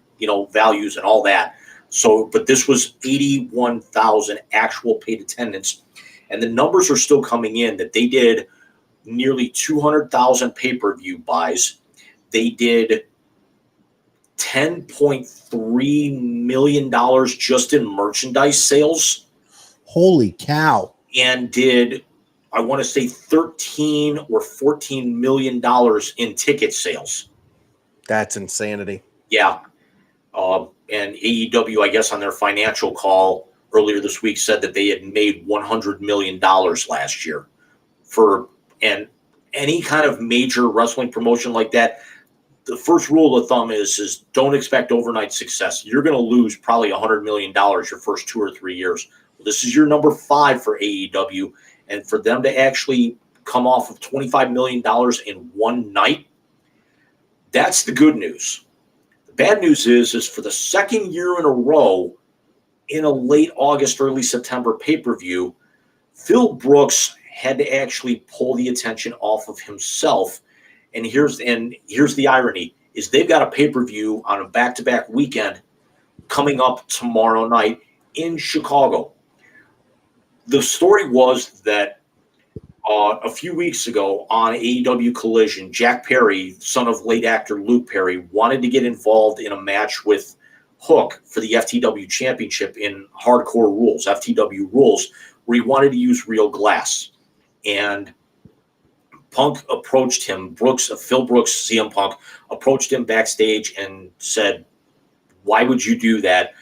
values and all that. So, but this was 81,000 actual paid attendance. And the numbers are still coming in that they did nearly 200,000 pay-per-view buys. They did $10.3 million just in merchandise sales, Holy cow. and did, I want to say, $13 or $14 million in ticket sales. That's insanity. Yeah. And AEW, I guess, on their financial call earlier this week said that they had made $100 million last year. And any kind of major wrestling promotion like that, the first rule of thumb is don't expect overnight success. You're going to lose probably $100 million your first 2 or 3 years. This is your number 5 for AEW, and for them to actually come off of $25 million in one night, that's the good news. The bad news is for the second year in a row, in a late August, early September pay-per-view, Phil Brooks had to actually pull the attention off of himself. And here's the irony, is they've got a pay-per-view on a back-to-back weekend coming up tomorrow night in Chicago. The story was that a few weeks ago on AEW Collision, Jack Perry, son of late actor Luke Perry, wanted to get involved in a match with Hook for the FTW Championship in Hardcore Rules, FTW Rules, where he wanted to use real glass. And Punk approached him, Phil Brooks, CM Punk, approached him backstage and said, why would you do that?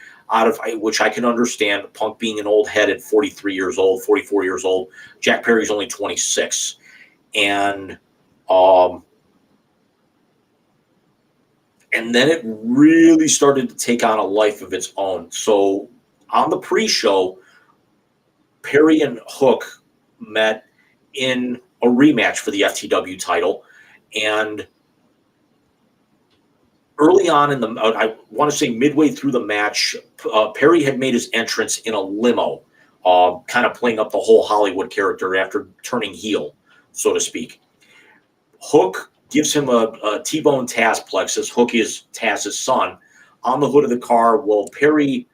Which I can understand, Punk being an old head at 43 years old, 44 years old. Jack Perry's only 26. And then it really started to take on a life of its own. So on the pre-show, Perry and Hook met in a rematch for the FTW title. And early on I want to say midway through the match, Perry had made his entrance in a limo, kind of playing up the whole Hollywood character after turning heel, so to speak. Hook gives him a T-bone Tazplex, as Hook is Taz's son, on the hood of the car. Well, Perry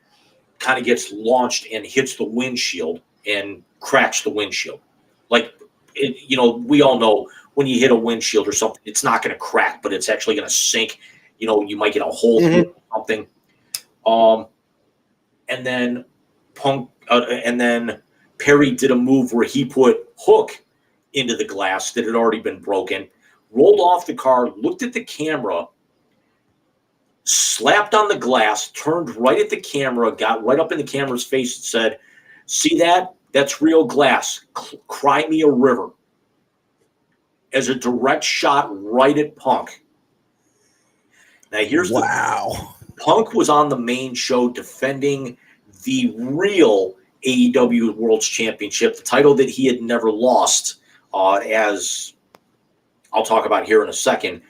kind of gets launched and hits the windshield and cracks the windshield. We all know when you hit a windshield or something, it's not going to crack, but it's actually going to sink. You might get a hole through it or something. And then Perry did a move where he put Hook into the glass that had already been broken, rolled off the car, looked at the camera, slapped on the glass, turned right at the camera, got right up in the camera's face and said, see that? That's real glass. Cry me a river. As a direct shot right at Punk. Now here's Punk was on the main show defending the real AEW World Championship, the title that he had never lost, as I'll talk about here in a second.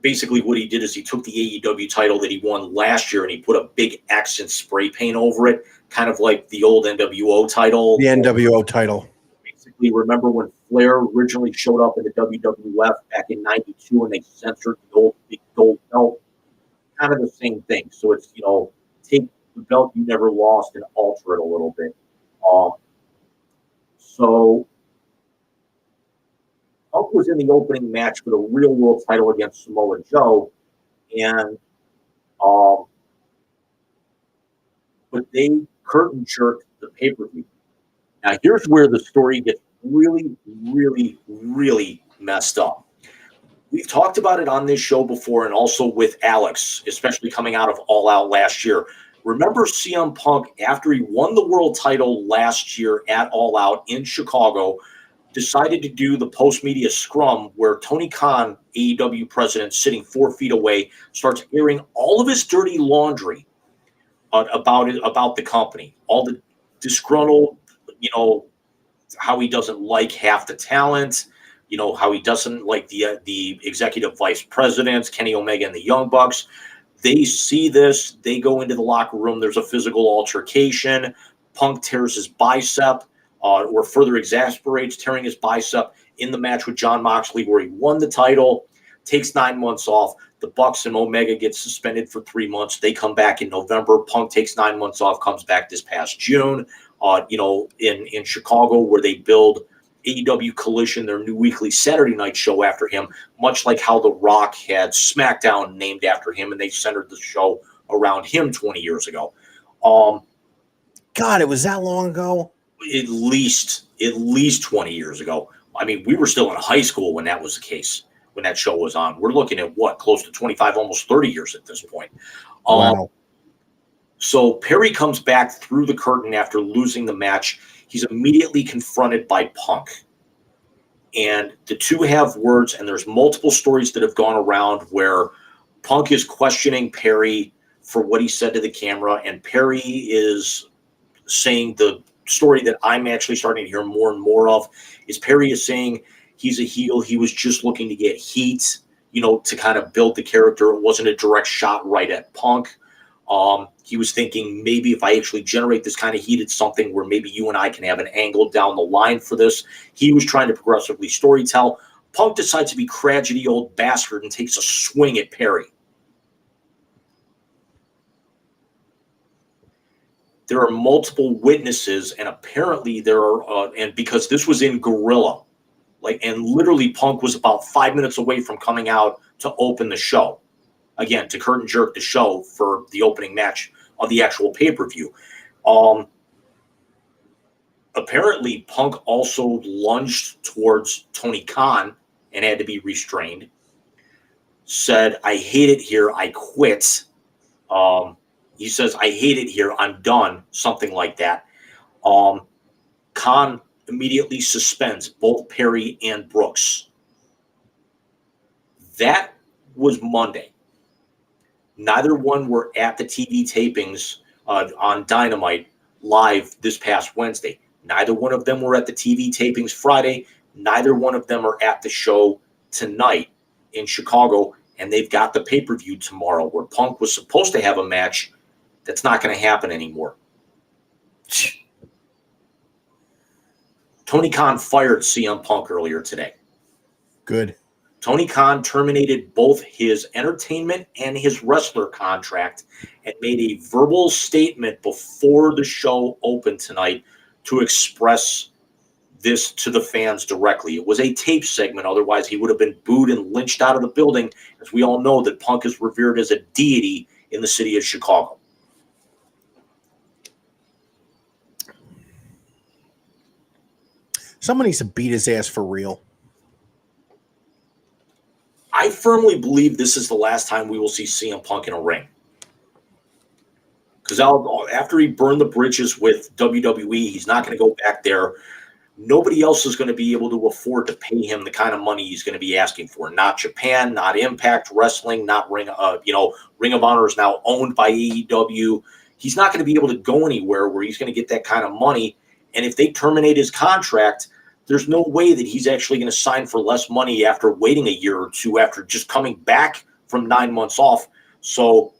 Basically what he did is he took the AEW title that he won last year and he put a big X and spray paint over it, kind of like the old NWO title. The NWO title. Basically, remember when Flair originally showed up in the WWF back in '92 and they censored the old big gold belt? Kind of the same thing. So it's, take the belt you never lost and alter it a little bit. So Punk was in the opening match for the real world title against Samoa Joe, and but they curtain jerked the pay-per-view. Now here's where the story gets really, really, really messed up. We've talked about it on this show before and also with Alex, especially coming out of All Out last year. Remember CM Punk, after he won the world title last year at All Out in Chicago, decided to do the post-media scrum where Tony Khan, AEW president, sitting 4 feet away, starts airing all of his dirty laundry about the company, all the disgruntled, how he doesn't like half the talent, how he doesn't like the executive vice presidents, Kenny Omega and the Young Bucks. They see this, they go into the locker room, there's a physical altercation, Punk tears his bicep, or further exasperates, tearing his bicep in the match with Jon Moxley where he won the title, takes 9 months off. The Bucks and Omega get suspended for 3 months. They come back in November. Punk takes 9 months off, comes back this past June, in Chicago where they build AEW Collision, their new weekly Saturday night show, after him, much like how The Rock had SmackDown named after him, and they centered the show around him 20 years ago. God, it was that long ago? At least 20 years ago. I mean, we were still in high school when that was the case, when that show was on. We're looking at what, close to 25, almost 30 years at this point. Wow. So Perry comes back through the curtain after losing the match. He's immediately confronted by Punk. And the two have words, and there's multiple stories that have gone around where Punk is questioning Perry for what he said to the camera, and Perry is saying the story that I'm actually starting to hear more and more of is Perry is saying he's a heel. He was just looking to get heat, to kind of build the character. It wasn't a direct shot right at Punk. He was thinking maybe if I actually generate this kind of heat, it's something where maybe you and I can have an angle down the line for this. He was trying to progressively storytell. Punk decides to be craggy old bastard and takes a swing at Perry. There are multiple witnesses, and apparently there are, and because this was in Gorilla, and literally Punk was about 5 minutes away from coming out to open the show. Again, to curtain jerk the show for the opening match of the actual pay-per-view. Apparently, Punk also lunged towards Tony Khan and had to be restrained. Said, I hate it here, I quit. He says, I hate it here, I'm done, something like that. Khan immediately suspends both Perry and Brooks. That was Monday. Neither one were at the TV tapings on Dynamite live this past Wednesday. Neither one of them were at the TV tapings Friday. Neither one of them are at the show tonight in Chicago, and they've got the pay-per-view tomorrow where Punk was supposed to have a match. That's not going to happen anymore. Tony Khan fired CM Punk earlier today. Good. Tony Khan terminated both his entertainment and his wrestler contract and made a verbal statement before the show opened tonight to express this to the fans directly. It was a tape segment. Otherwise, he would have been booed and lynched out of the building, as we all know that Punk is revered as a deity in the city of Chicago. Someone needs to beat his ass for real. I firmly believe this is the last time we will see CM Punk in a ring. Because after he burned the bridges with WWE, he's not going to go back there. Nobody else is going to be able to afford to pay him the kind of money he's going to be asking for. Not Japan, not Impact Wrestling, not Ring of Honor is now owned by AEW. He's not going to be able to go anywhere where he's going to get that kind of money. And if they terminate his contract, there's no way that he's actually going to sign for less money after waiting a year or two, after just coming back from 9 months off. So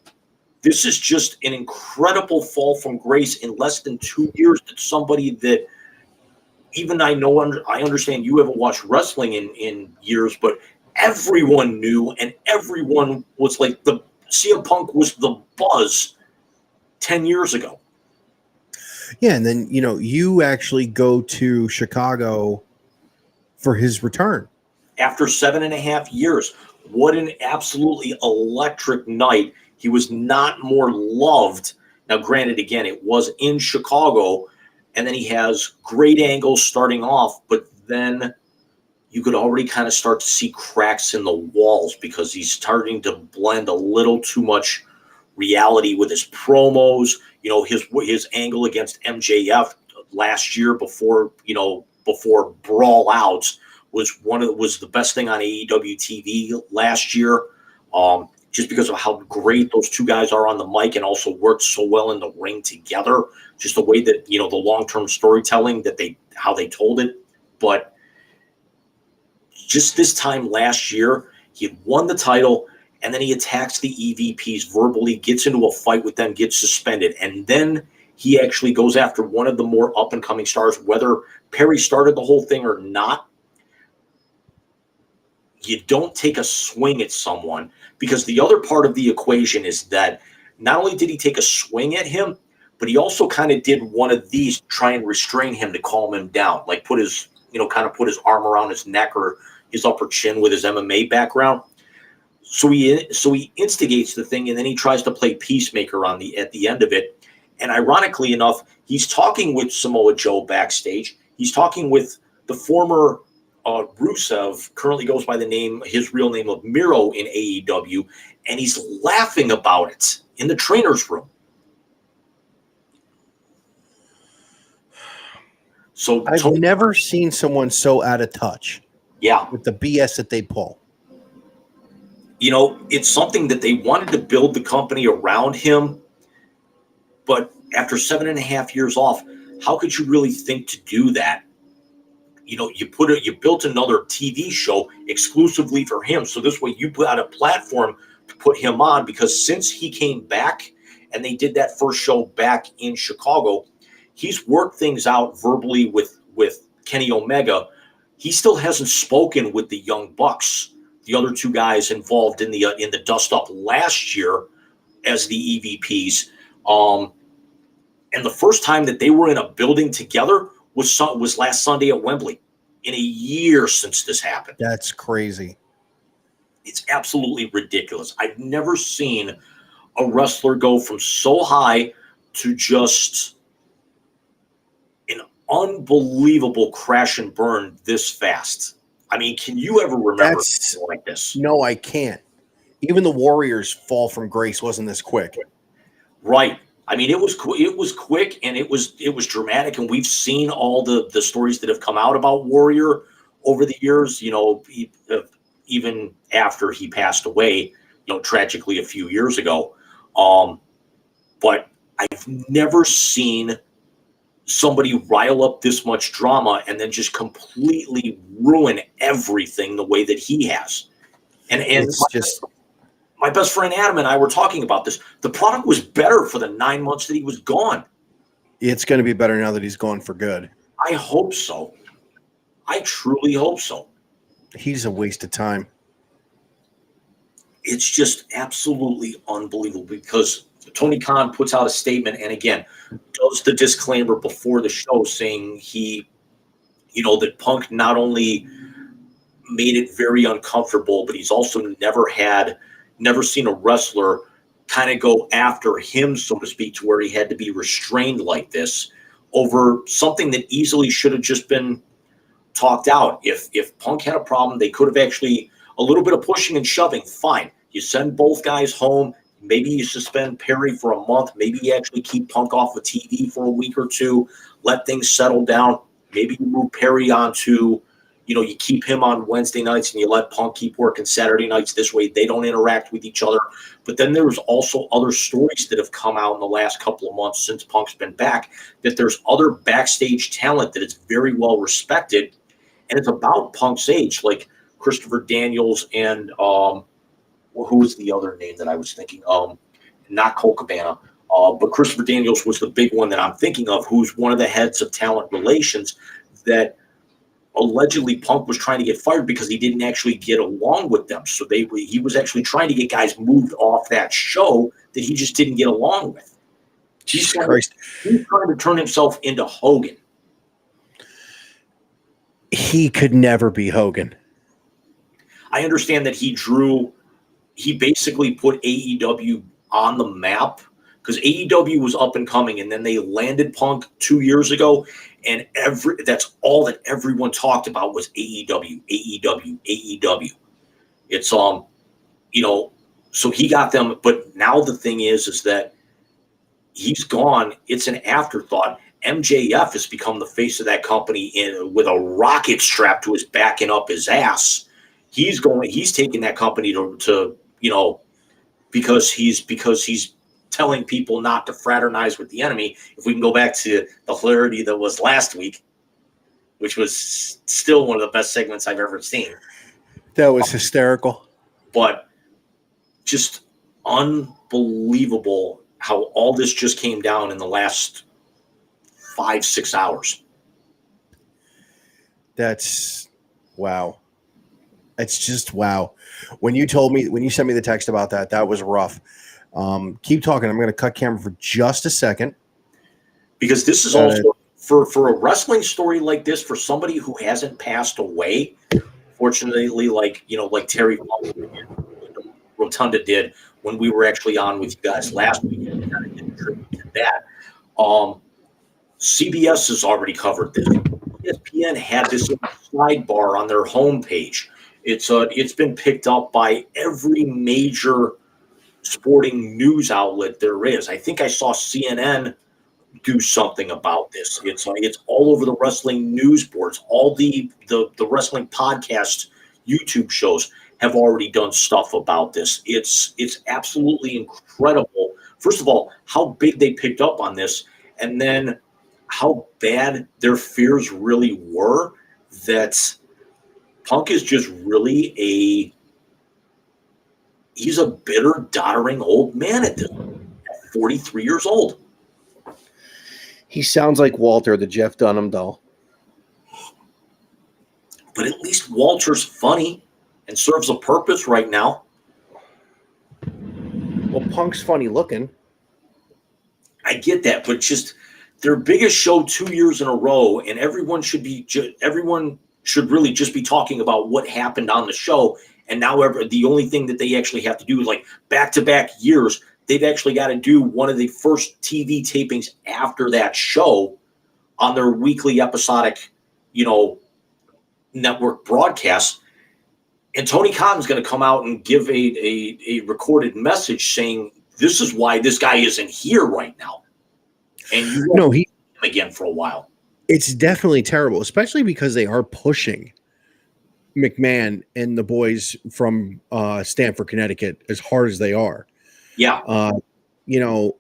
this is just an incredible fall from grace in less than 2 years that somebody that even I understand you haven't watched wrestling in years, but everyone knew and everyone was like the CM Punk was the buzz 10 years ago. Yeah, and then, you actually go to Chicago for his return. After 7.5 years, what an absolutely electric night. He was not more loved. Now, granted, again, it was in Chicago, and then he has great angles starting off, but then you could already kind of start to see cracks in the walls because he's starting to blend a little too much reality with his promos. His angle against MJF last year before Brawl Outs was the best thing on AEW TV last year. Just because of how great those two guys are on the mic and also work so well in the ring together. Just the way that, the long-term storytelling how they told it. But just this time last year, he had won the title, and then he attacks the EVPs verbally, gets into a fight with them, gets suspended. And then he actually goes after one of the more up-and-coming stars, whether Perry started the whole thing or not. You don't take a swing at someone, because the other part of the equation is that not only did he take a swing at him, but he also kind of did one of these, try and restrain him to calm him down, like put his kind of put his arm around his neck or his upper chin with his MMA background. So he instigates the thing, and then he tries to play peacemaker at the end of it. And ironically enough, he's talking with Samoa Joe backstage. He's talking with the former Rusev, currently goes by his real name of Miro in AEW, and he's laughing about it in the trainer's room. So I've never seen someone so out of touch. Yeah, with the BS that they pull. It's something that they wanted to build the company around him, but after 7.5 years off, how could you really think to do that? You built another TV show exclusively for him, so this way you put out a platform to put him on, because since he came back and they did that first show back in Chicago, he's worked things out verbally with Kenny Omega. He still hasn't spoken with the Young Bucks, the other two guys involved in the dust up last year as the EVPs. And the first time that they were in a building together was last Sunday at Wembley. In a year since this happened. That's crazy. It's absolutely ridiculous. I've never seen a wrestler go from so high to just an unbelievable crash and burn this fast. I mean, can you ever remember something like this? No, I can't. Even the Warriors' fall from grace wasn't this quick. Right. I mean, it was quick, and it was dramatic, and we've seen all the stories that have come out about Warrior over the years. Even after he passed away, tragically a few years ago. But I've never seen somebody rile up this much drama and then just completely ruin everything the way that he has. And it's just. My best friend Adam and I were talking about this. The product was better for the 9 months that he was gone. It's going to be better now that he's gone for good. I hope so. I truly hope so. He's a waste of time. It's just absolutely unbelievable, because Tony Khan puts out a statement and, again, does the disclaimer before the show saying that Punk not only made it very uncomfortable, but he's also never seen a wrestler kind of go after him, so to speak, to where he had to be restrained like this over something that easily should have just been talked out. If Punk had a problem, they could have actually a little bit of pushing and shoving. Fine. You send both guys home. Maybe you suspend Perry for a month. Maybe you actually keep Punk off of TV for a week or two. Let things settle down. Maybe you move Perry onto you keep him on Wednesday nights and you let Punk keep working Saturday nights. This way they don't interact with each other. But then there's also other stories that have come out in the last couple of months since Punk's been back, that there's other backstage talent that is very well respected, and it's about Punk's age, like Christopher Daniels and who was the other name that I was thinking? Not Colt Cabana, but Christopher Daniels was the big one that I'm thinking of, who's one of the heads of talent relations, that allegedly Punk was trying to get fired because he didn't actually get along with them. So he was actually trying to get guys moved off that show that he just didn't get along with. He's trying to turn himself into Hogan. He could never be Hogan. I understand that he basically put AEW on the map, because AEW was up and coming, and then they landed Punk 2 years ago, and that's all that everyone talked about was AEW. It's so he got them, but now the thing is that he's gone. It's an afterthought. MJF has become the face of that company with a rocket strapped to his back and up his ass. He's taking that company to because he's telling people not to fraternize with the enemy. If we can go back to the hilarity that was last week, which was still one of the best segments I've ever seen. That was hysterical. But just unbelievable how all this just came down in the last 5-6 hours. That's wow. It's just wow. When you sent me the text about that was rough. Keep talking. I'm going to cut camera for just a second. Because this is also for a wrestling story like this, for somebody who hasn't passed away, fortunately, like Terry Rotunda did when we were actually on with you guys last week, and kind of did a tribute to that. CBS has already covered this. ESPN had this sidebar on their homepage. It's been picked up by every major sporting news outlet there is. I think I saw CNN do something about this. It's all over the wrestling news boards. All the wrestling podcast YouTube shows have already done stuff about this. It's absolutely incredible. First of all, how big they picked up on this, and then how bad their fears really were, that Punk is just really he's a bitter, doddering old man at 43 years old. He sounds like Walter, the Jeff Dunham doll. But at least Walter's funny and serves a purpose right now. Well, Punk's funny looking. I get that, but just their biggest show 2 years in a row, and everyone should really just be talking about what happened on the show. And now the only thing that they actually have to do is, like, back-to-back years, they've actually got to do one of the first TV tapings after that show on their weekly episodic, network broadcasts. And Tony Khan's going to come out and give a recorded message saying, this is why this guy isn't here right now. And you won't see him again for a while. It's definitely terrible, especially because they are pushing McMahon and the boys from Stamford, Connecticut, as hard as they are. Yeah. Do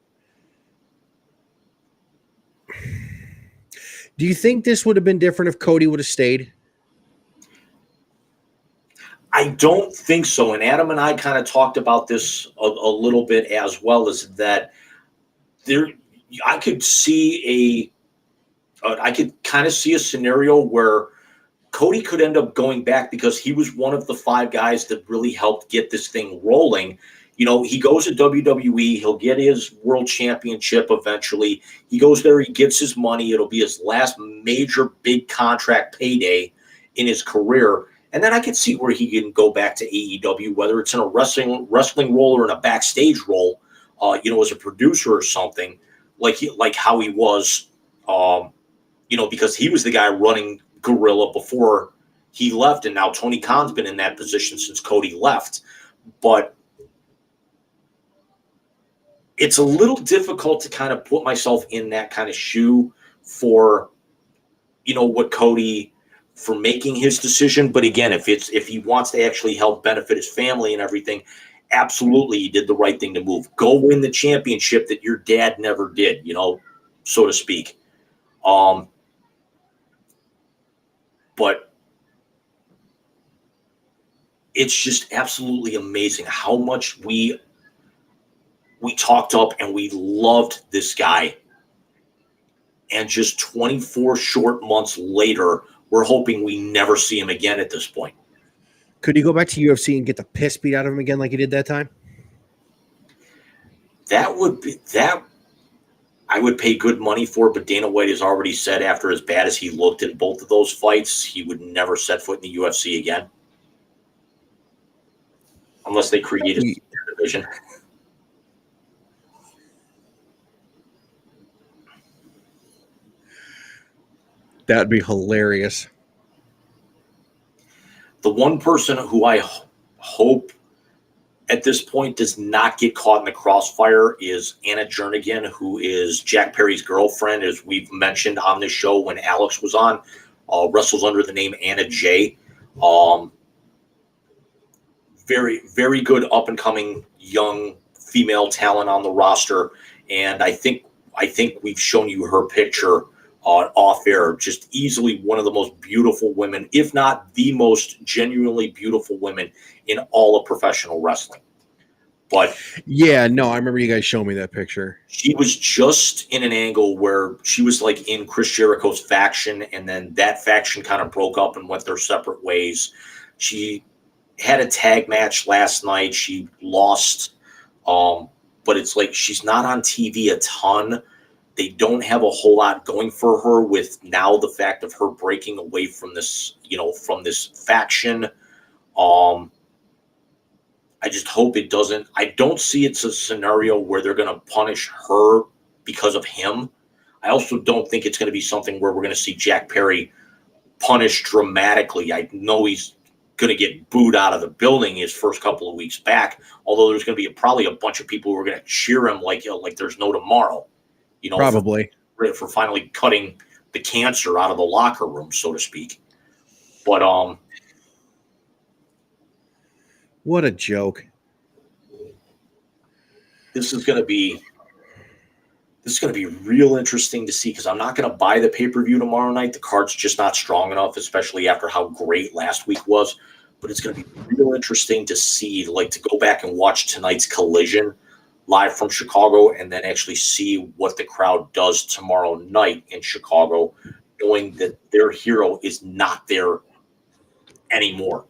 you think this would have been different if Cody would have stayed? I don't think so. And Adam and I kind of talked about this a little bit as well, is that I could kind of see a scenario where Cody could end up going back, because he was one of the 5 guys that really helped get this thing rolling. He goes to WWE, he'll get his world championship eventually. He goes there, he gets his money. It'll be his last major big contract payday in his career. And then I could see where he can go back to AEW, whether it's in a wrestling role or in a backstage role, as a producer or something, like how he was, because he was the guy running Gorilla before he left, and now Tony Khan's been in that position since Cody left. But it's a little difficult to kind of put myself in that kind of shoe for, what Cody, for making his decision. But again, if he wants to actually help benefit his family and everything, absolutely, he did the right thing to move. Go win the championship that your dad never did, so to speak. But it's just absolutely amazing how much we talked up and we loved this guy. And just 24 short months later, we're hoping we never see him again at this point. Could he go back to UFC and get the piss beat out of him again like he did that time? That I would pay good money for, but Dana White has already said, after as bad as he looked in both of those fights, he would never set foot in the UFC again. Unless they create a division. That'd be hilarious. The one person who I hope at this point does not get caught in the crossfire is Anna Jernigan, who is Jack Perry's girlfriend, as we've mentioned on this show when Alex was on. Wrestles under the name Anna Jay. Very, very good up-and-coming young female talent on the roster. And I think we've shown you her picture off air. Just easily one of the most beautiful women, if not the most genuinely beautiful women in all of professional wrestling. But yeah, no, I remember you guys showing me that picture. She was just in an angle where she was like in Chris Jericho's faction, and then that faction kind of broke up and went their separate ways. She had a tag match last night. She lost, but it's like she's not on TV a ton. They don't have a whole lot going for her with now the fact of her breaking away from this, from this faction. I just hope it doesn't. I don't see it's a scenario where they're going to punish her because of him. I also don't think it's going to be something where we're going to see Jack Perry punished dramatically. I know he's going to get booed out of the building his first couple of weeks back, although there's going to be probably a bunch of people who are going to cheer him like there's no tomorrow. Probably for finally cutting the cancer out of the locker room, so to speak. But what a joke. This is going to be real interesting to see because I'm not going to buy the pay-per-view tomorrow night. The card's just not strong enough, especially after how great last week was. But it's going to be real interesting to see, to go back and watch tonight's Collision live from Chicago and then actually see what the crowd does tomorrow night in Chicago, knowing that their hero is not there anymore.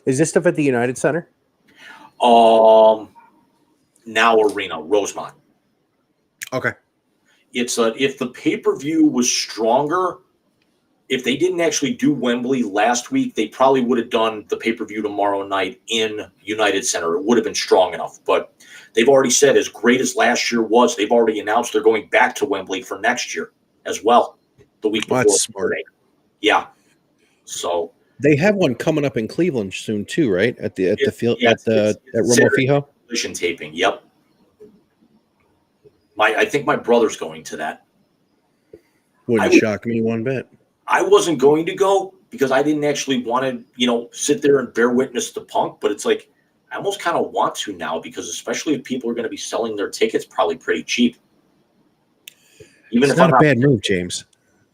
Is this stuff at the United Center? Now Arena, Rosemont. Okay. It's if the pay-per-view was stronger, if they didn't actually do Wembley last week, they probably would have done the pay-per-view tomorrow night in United Center. It would have been strong enough. But they've already said, as great as last year was, they've already announced they're going back to Wembley for next year as well. The week before. That's smart. Yeah. So they have one coming up in Cleveland soon too, right? At the field at Romo Fijo. Collision taping. Yep. I think my brother's going to that. Wouldn't shock me one bit. I wasn't going to go because I didn't actually want to, sit there and bear witness to Punk. But it's like I almost kind of want to now because especially if people are going to be selling their tickets probably pretty cheap. Even it's if not a bad move, James.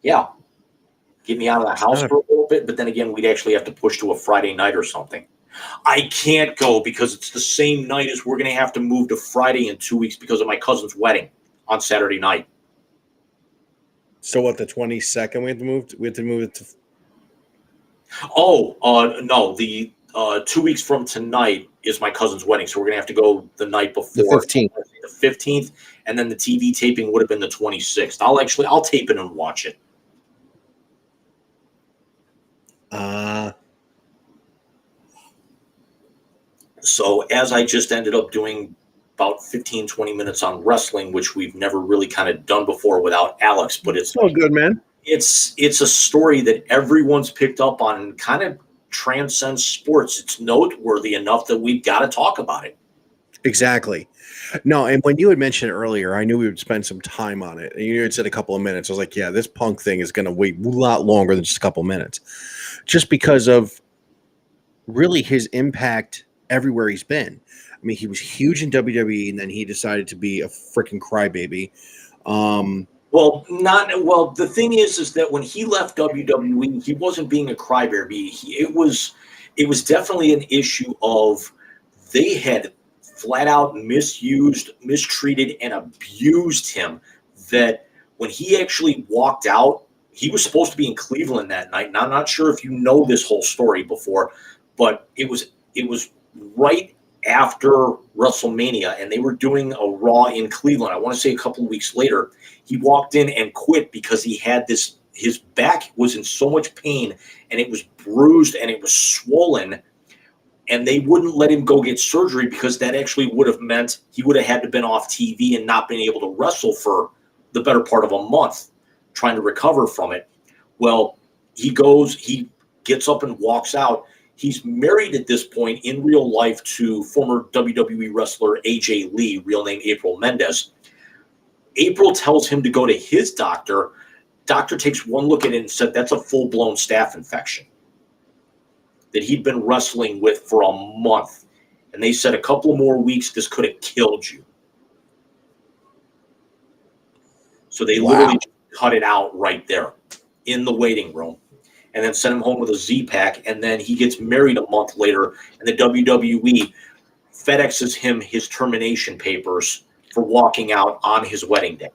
Yeah. Get me out of the house for a little bit. But then again, we'd actually have to push to a Friday night or something. I can't go because it's the same night as we're going to have to move to Friday in 2 weeks because of my cousin's wedding on Saturday night. So what, the 22nd we have to move it to? No, the 2 weeks from tonight is my cousin's wedding. So we're going to have to go the night before. The 15th. The 15th. And then the TV taping would have been the 26th. I'll tape it and watch it. So as I just ended up doing about 15, 20 minutes on wrestling, which we've never really kind of done before without Alex, but it's oh good, man. It's a story that everyone's picked up on and kind of transcends sports. It's noteworthy enough that we've got to talk about it. Exactly. No, and when you had mentioned it earlier, I knew we would spend some time on it. And you had said a couple of minutes. I was like, yeah, this Punk thing is going to wait a lot longer than just a couple of minutes. Just because of really his impact everywhere he's been. I mean, he was huge in WWE, and then he decided to be a freaking crybaby. The thing is that when he left WWE, he wasn't being a crybaby. It was definitely an issue of they had flat out misused, mistreated, and abused him. That when he actually walked out, he was supposed to be in Cleveland that night. And I'm not sure if you know this whole story before, but it was right after WrestleMania, and they were doing a Raw in Cleveland. I want to say a couple of weeks later, he walked in and quit because he had his back was in so much pain, and it was bruised and it was swollen, and they wouldn't let him go get surgery because that actually would have meant he would have had to been off TV and not been able to wrestle for the better part of a month trying to recover from it. Well, he gets up and walks out. He's married at this point in real life to former WWE wrestler AJ Lee, real name April Mendez. April tells him to go to his doctor. Doctor takes one look at it and said that's a full-blown staph infection that he'd been wrestling with for a month. And they said a couple of more weeks, this could have killed you. So they literally cut it out right there in the waiting room. And then sent him home with a Z-Pack, and then he gets married a month later, and the WWE FedExes him his termination papers for walking out on his wedding day.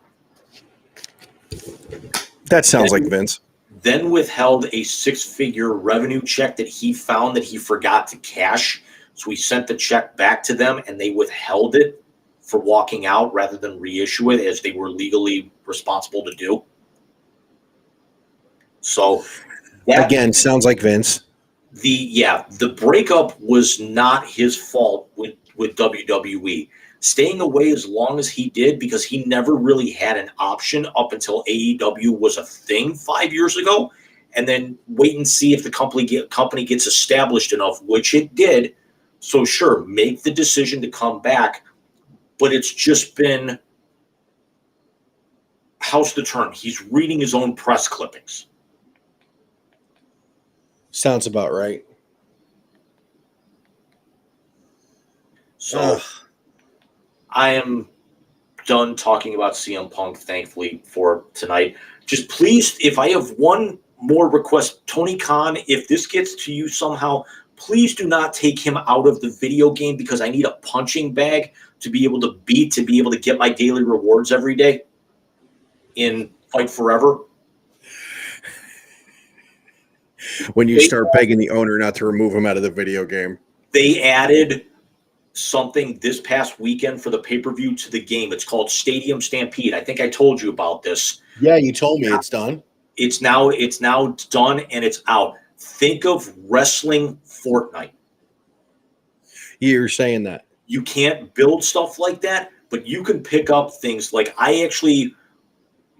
That sounds like Vince. Then withheld a six-figure revenue check that he found that he forgot to cash. So he sent the check back to them, and they withheld it for walking out rather than reissue it, as they were legally responsible to do. So Again, sounds like Vince. the breakup was not his fault with WWE. Staying away as long as he did, because he never really had an option up until AEW was a thing 5 years ago, and then wait and see if the company gets established enough, which it did. So sure, make the decision to come back, but it's just been, how's the term? He's reading his own press clippings. Sounds about right. So I am done talking about CM Punk, thankfully, for tonight. Just please, if I have one more request, Tony Khan, if this gets to you somehow, please do not take him out of the video game, because I need a punching bag to be able to beat, to be able to get my daily rewards every day in Fight Forever. When you start begging the owner not to remove him out of the video game. They added something this past weekend for the pay-per-view to the game. It's called Stadium Stampede. I think I told you about this. Yeah, you told me it's done. It's now done and it's out. Think of wrestling Fortnite. You're saying that. You can't build stuff like that, but you can pick up things like, I actually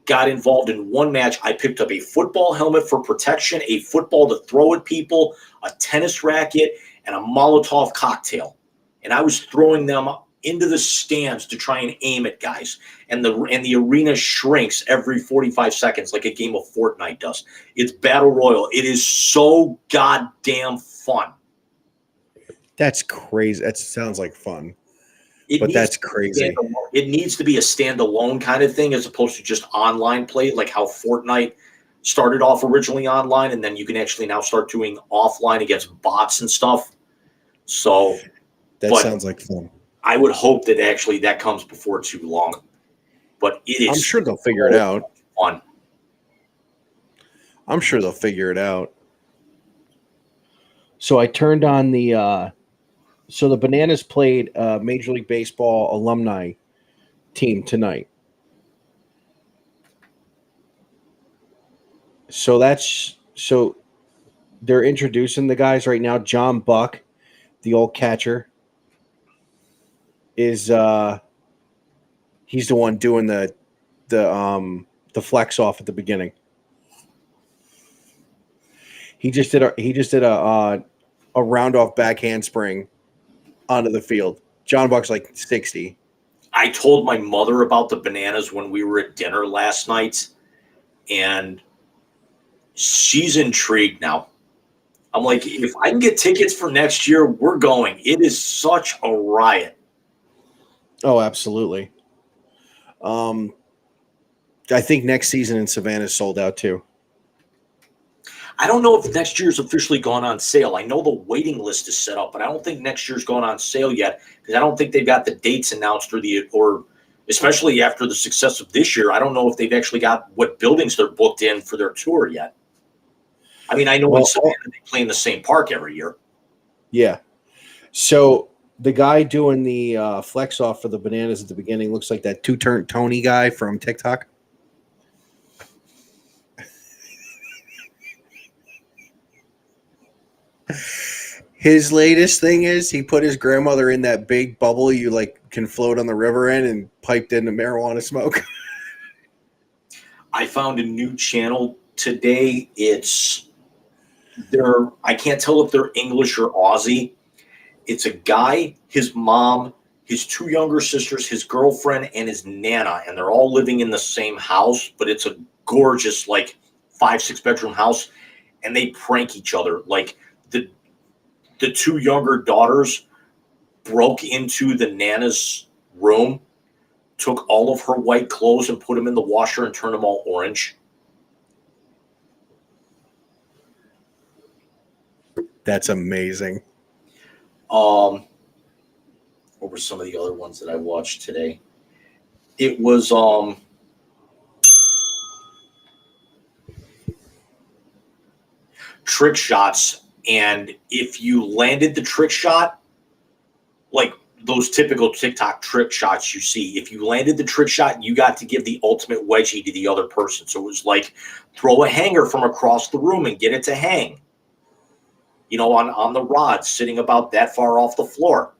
got involved in one match. I picked up a football helmet for protection, a football to throw at people, a tennis racket, and a Molotov cocktail. And I was throwing them into the stands to try and aim at guys. And the arena shrinks every 45 seconds like a game of Fortnite does. It's Battle Royal. It is so goddamn fun. That's crazy. That sounds like fun. But that's crazy. It needs to be a standalone kind of thing, as opposed to just online play, like how Fortnite started off originally online, and then you can actually now start doing offline against bots and stuff. So that sounds like fun. I would hope that actually that comes before too long. But it is. I'm sure they'll figure it out. Fun. I'm sure they'll figure it out. So I turned on the so the Bananas played Major League Baseball alumni team tonight. So they're introducing the guys right now. John Buck, the old catcher, is he's the one doing the flex off at the beginning. He just did a round off back handspring onto the field. John Buck's like 60. I told my mother about the Bananas when we were at dinner last night, and she's intrigued now. I'm like, if I can get tickets for next year, we're going. It is such a riot. Oh, absolutely. I think next season in Savannah is sold out too. I don't know if next year's officially gone on sale. I know the waiting list is set up, but I don't think next year's gone on sale yet, because I don't think they've got the dates announced, or especially after the success of this year, I don't know if they've actually got what buildings they're booked in for their tour yet. I mean, I know in Savannah they play in the same park every year. Yeah. So the guy doing the flex off for the Bananas at the beginning looks like that two-turn Tony guy from TikTok. His latest thing is he put his grandmother in that big bubble you like can float on the river in, and piped into marijuana smoke. I found a new channel today. I can't tell if they're English or Aussie. It's a guy, his mom, his two younger sisters, his girlfriend, and his nana, and they're all living in the same house, but it's a gorgeous, like 5-6 bedroom house, and they prank each other. Like the two younger daughters broke into the nana's room, took all of her white clothes and put them in the washer and turned them all orange. That's amazing. What were some of the other ones that I watched today? It was trick shots, and if you landed the trick shot, like those typical TikTok trick shots you see. If you landed the trick shot, you got to give the ultimate wedgie to the other person. So it was like throw a hanger from across the room and get it to hang, on the rod sitting about that far off the floor.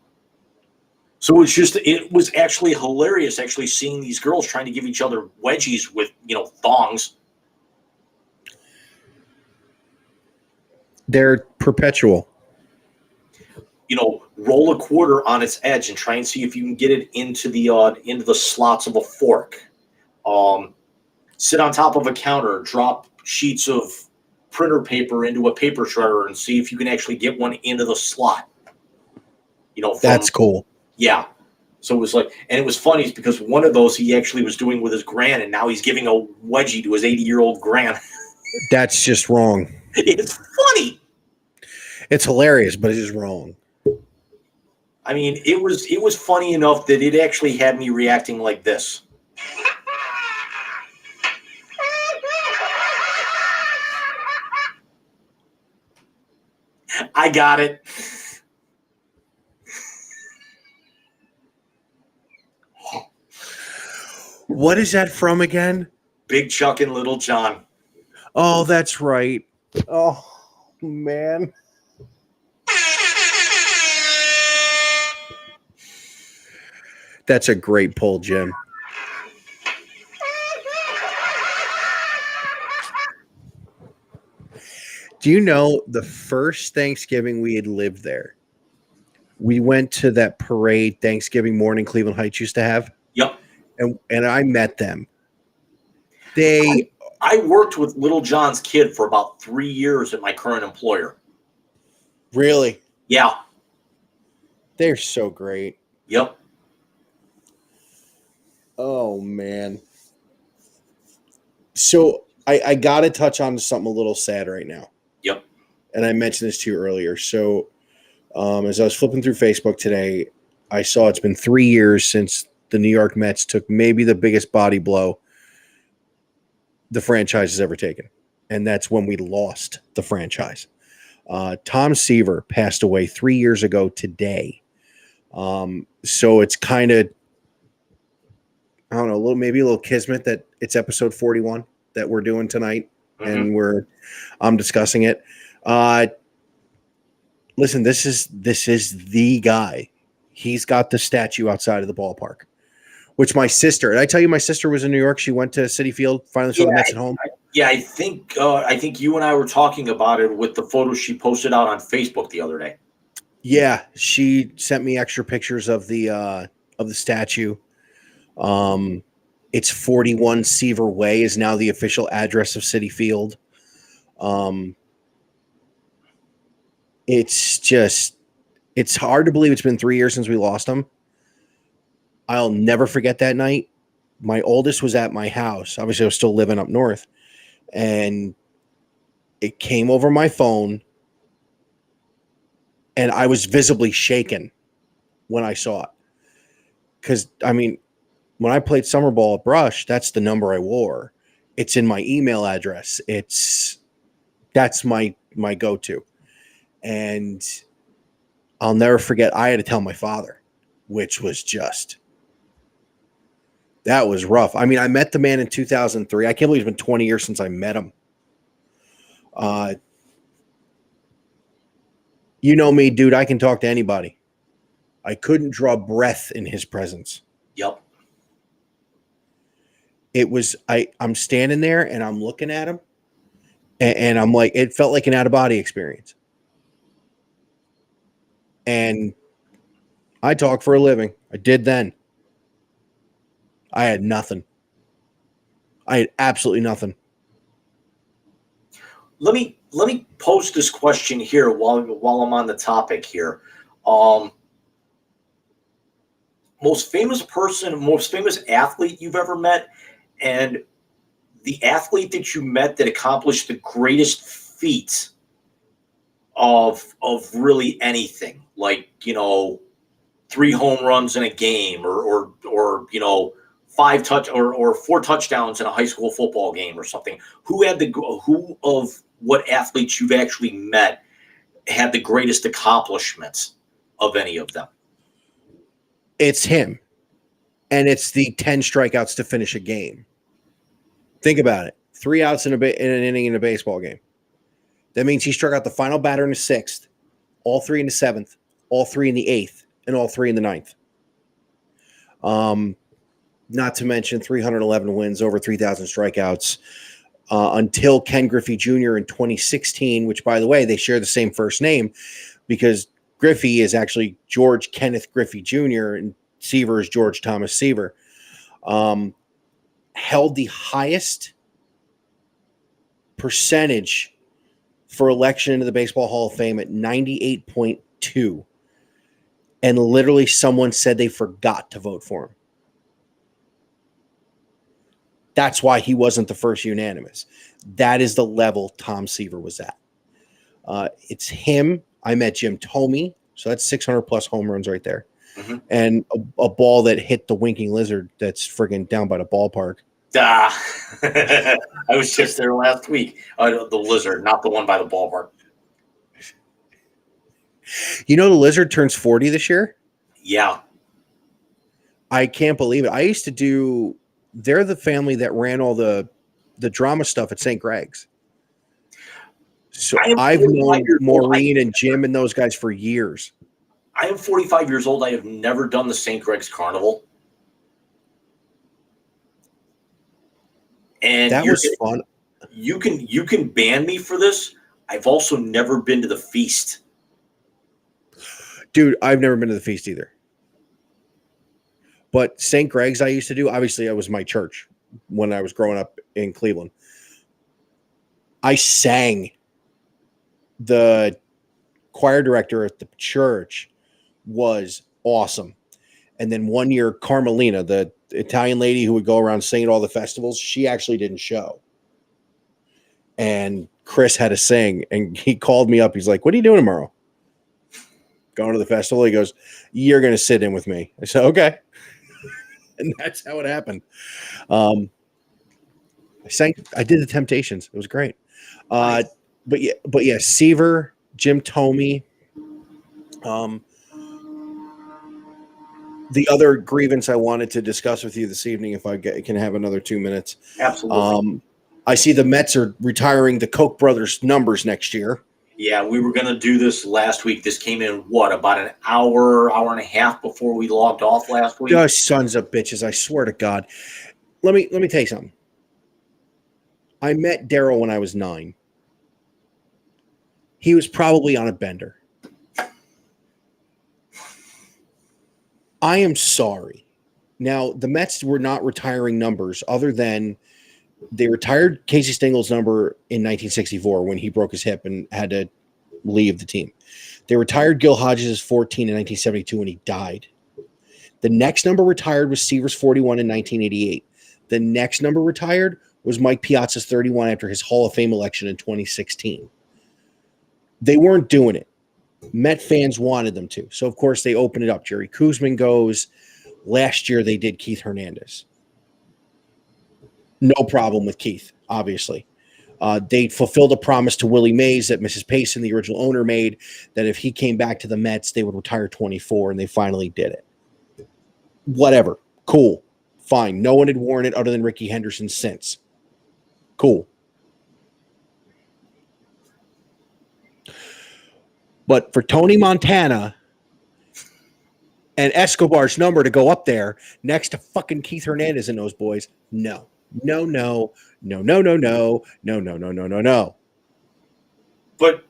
So it was actually hilarious actually seeing these girls trying to give each other wedgies with, thongs. They're perpetual. Roll a quarter on its edge and try and see if you can get it into the slots of a fork. Sit on top of a counter, drop sheets of printer paper into a paper shredder and see if you can actually get one into the slot. That's cool. Yeah. So it was like, and it was funny because one of those he actually was doing with his gran, and now he's giving a wedgie to his 80-year-old gran. That's just wrong. It's funny. It's hilarious, but it is wrong. I mean, it was funny enough that it actually had me reacting like this. I got it. What is that from again? Big Chuck and Little John. Oh, that's right. Oh, man. That's a great pull, Jim. Do you know the first Thanksgiving we had lived there? We went to that parade Thanksgiving morning Cleveland Heights used to have. Yep. And I met them. I worked with Little John's kid for about 3 years at my current employer. Really? Yeah. They're so great. Yep. Oh, man. So I got to touch on something a little sad right now. Yep. And I mentioned this to you earlier. So as I was flipping through Facebook today, I saw it's been 3 years since the New York Mets took maybe the biggest body blow the franchise has ever taken. And that's when we lost the franchise. Tom Seaver passed away 3 years ago today. So it's kind of, I don't know, maybe a little kismet that it's episode 41 that we're doing tonight. Mm-hmm. And I'm discussing it. Listen, this is the guy. He's got the statue outside of the ballpark, which my sister, and I tell you, my sister was in New York. She went to Citi Field, finally saw the Mets at home. I think you and I were talking about it with the photos she posted out on Facebook the other day. Yeah, she sent me extra pictures of the statue. It's 41 Seaver Way is now the official address of Citi Field. It's hard to believe it's been 3 years since we lost him. I'll never forget that night. My oldest was at my house. Obviously, I was still living up north. And it came over my phone. And I was visibly shaken when I saw it. Because, I mean, when I played summer ball at Brush, that's the number I wore. It's in my email address. That's my go-to. And I'll never forget, I had to tell my father, which was that was rough. I mean, I met the man in 2003. I can't believe it's been 20 years since I met him. You know me, dude. I can talk to anybody. I couldn't draw breath in his presence. Yep. It was, I'm standing there and I'm looking at him and I'm like, it felt like an out-of-body experience. And I talk for a living. I did then. I had nothing. I had absolutely nothing. Let me post this question here while I'm on the topic here. Most famous athlete you've ever met, and the athlete that you met that accomplished the greatest feat of really anything, like 3 home runs in a game, or 4 touchdowns in a high school football game or something. Who of what athletes you've actually met had the greatest accomplishments of any of them? It's him. And it's the 10 strikeouts to finish a game. Think about it. 3 outs in an inning in a baseball game. That means he struck out the final batter in the 6th, all 3 in the 7th, all 3 in the 8th, and all 3 in the 9th. Not to mention 311 wins, over 3,000 strikeouts, until Ken Griffey Jr. in 2016, which, by the way, they share the same first name because Griffey is actually George Kenneth Griffey Jr. and Seaver is George Thomas Seaver. Held the highest percentage for election into the Baseball Hall of Fame at 98.2. And literally someone said they forgot to vote for him. That's why he wasn't the first unanimous. That is the level Tom Seaver was at. It's him. I met Jim Thome, so that's 600 plus home runs right there. Mm-hmm. And a ball that hit the winking lizard that's friggin' down by the ballpark. I was just there last week. The lizard, not the one by the ballpark. You know the lizard turns 40 this year? Yeah. I can't believe it. I used to do... They're the family that ran all the drama stuff at St. Greg's. So I've known Maureen and Jim and those guys for years. I am 45 years old. I have never done the St. Greg's Carnival. And that was fun. You can ban me for this. I've also never been to the feast. Dude, I've never been to the feast either. But St. Greg's I used to do, obviously it was my church when I was growing up in Cleveland. I sang. The choir director at the church was awesome. And then one year, Carmelina, the Italian lady who would go around singing at all the festivals, she actually didn't show. And Chris had to sing, and he called me up. He's like, "What are you doing tomorrow?" Going to the festival. He goes, "You're going to sit in with me." I said, "Okay." And that's how it happened. I did the Temptations. It was great. Nice. But yeah, Seaver, Jim Thome. The other grievance I wanted to discuss with you this evening, if I can have another 2 minutes. Absolutely. I see the Mets are retiring the Koch brothers numbers next year. Yeah, we were going to do this last week. This came in, about an hour and a half before we logged off last week? Those sons of bitches, I swear to God. Let me tell you something. I met Daryl when I was 9. He was probably on a bender. I am sorry. Now, the Mets were not retiring numbers other than they retired Casey Stengel's number in 1964 when he broke his hip and had to leave the team. They retired Gil Hodges' 14 in 1972 when he died. The next number retired was Seaver's 41 in 1988. The next number retired was Mike Piazza's 31 after his Hall of Fame election in 2016. They weren't doing it. Met fans wanted them to. So, of course, they opened it up. Jerry Koosman goes. Last year, they did Keith Hernandez. No problem with Keith, obviously. They fulfilled a promise to Willie Mays that Mrs. Payson, the original owner, made that if he came back to the Mets, they would retire 24, and they finally did it. Whatever. Cool. Fine. No one had worn it other than Ricky Henderson since. Cool. But for Tony Montana and Escobar's number to go up there next to fucking Keith Hernandez and those boys, no. No, no, no, no, no, no, no, no, no, no, no, no. But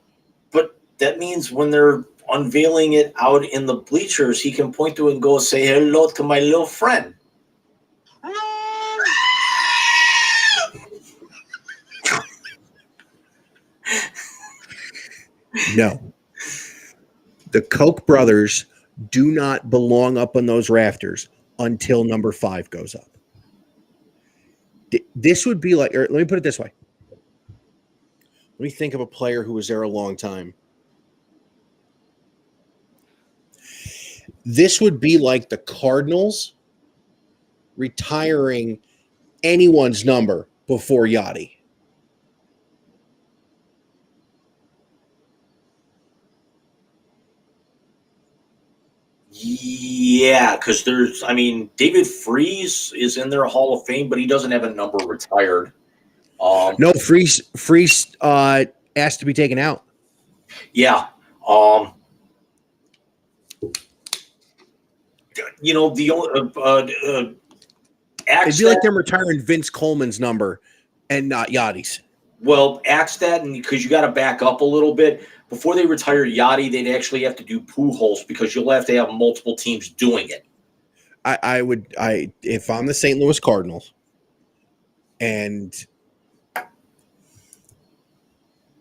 that means when they're unveiling it out in the bleachers, he can point to it and go say hello to my little friend. No. The Koch brothers do not belong up on those rafters until number 5 goes up. This would be like, or let me put it this way. Let me think of a player who was there a long time. This would be like the Cardinals retiring anyone's number before Yachty. Yeah, because David Freese is in their Hall of Fame, but he doesn't have a number retired. No, Freeze asked to be taken out. Yeah. The only It'd be like them retiring Vince Coleman's number and not Yachty's. Well, axe that, and because you got to back up a little bit. Before they retire Yachty, they'd actually have to do Pujols because you'll have to have multiple teams doing it. If I'm the St. Louis Cardinals and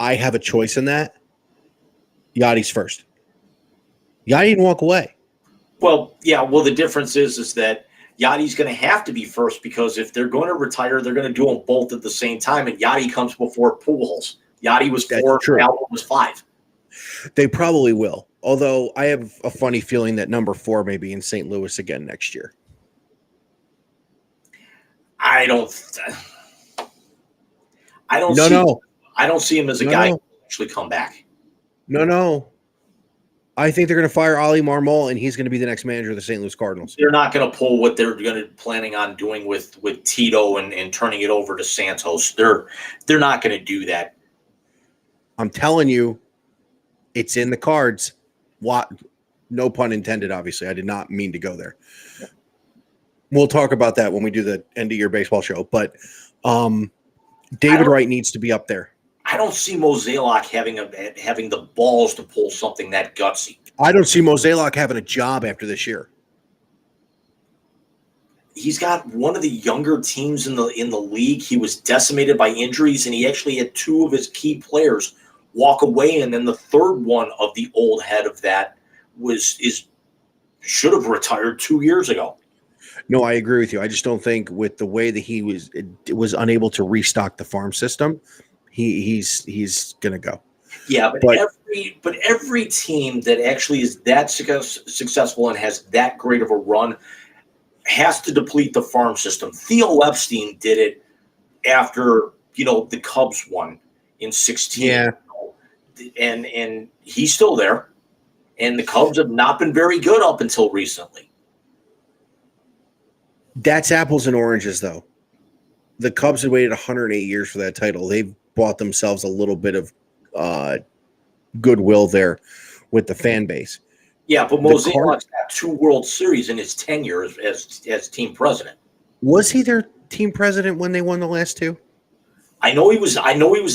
I have a choice in that, Yachty's first. Yachty didn't walk away. Well, yeah. Well, the difference is that Yachty's going to have to be first because if they're going to retire, they're going to do them both at the same time, and Yachty comes before Pujols. Yachty was 4, Allen was 5. They probably will. Although I have a funny feeling that number 4 may be in St. Louis again next year. I don't see him as a guy who will actually come back. No. I think they're going to fire Ollie Marmol, and he's going to be the next manager of the St. Louis Cardinals. They're not going to pull what they're planning on doing with Tito and turning it over to Santos. They're not going to do that. I'm telling you, it's in the cards. What? No pun intended, obviously. I did not mean to go there. We'll talk about that when we do the end of year baseball show. But David Wright needs to be up there. I don't see Mozeliak having the balls to pull something that gutsy. I don't see Mozeliak having a job after this year. He's got one of the younger teams in the league. He was decimated by injuries, and he actually had 2 of his key players walk away, and then the third one of the old head of that should have retired 2 years ago. No, I agree with you. I just don't think with the way that he was unable to restock the farm system, he's gonna go. Yeah, but every team that actually is that successful and has that great of a run has to deplete the farm system. Theo Epstein did it after the Cubs won in 2016. Yeah, and he's still there, and the Cubs have not been very good up until recently. That's apples and oranges, though. The Cubs had waited 108 years for that title. They've bought themselves a little bit of goodwill there with the fan base. Yeah, but Mozeliak's got 2 World Series in his tenure as team president. Was he their team president when they won the last 2? I know he was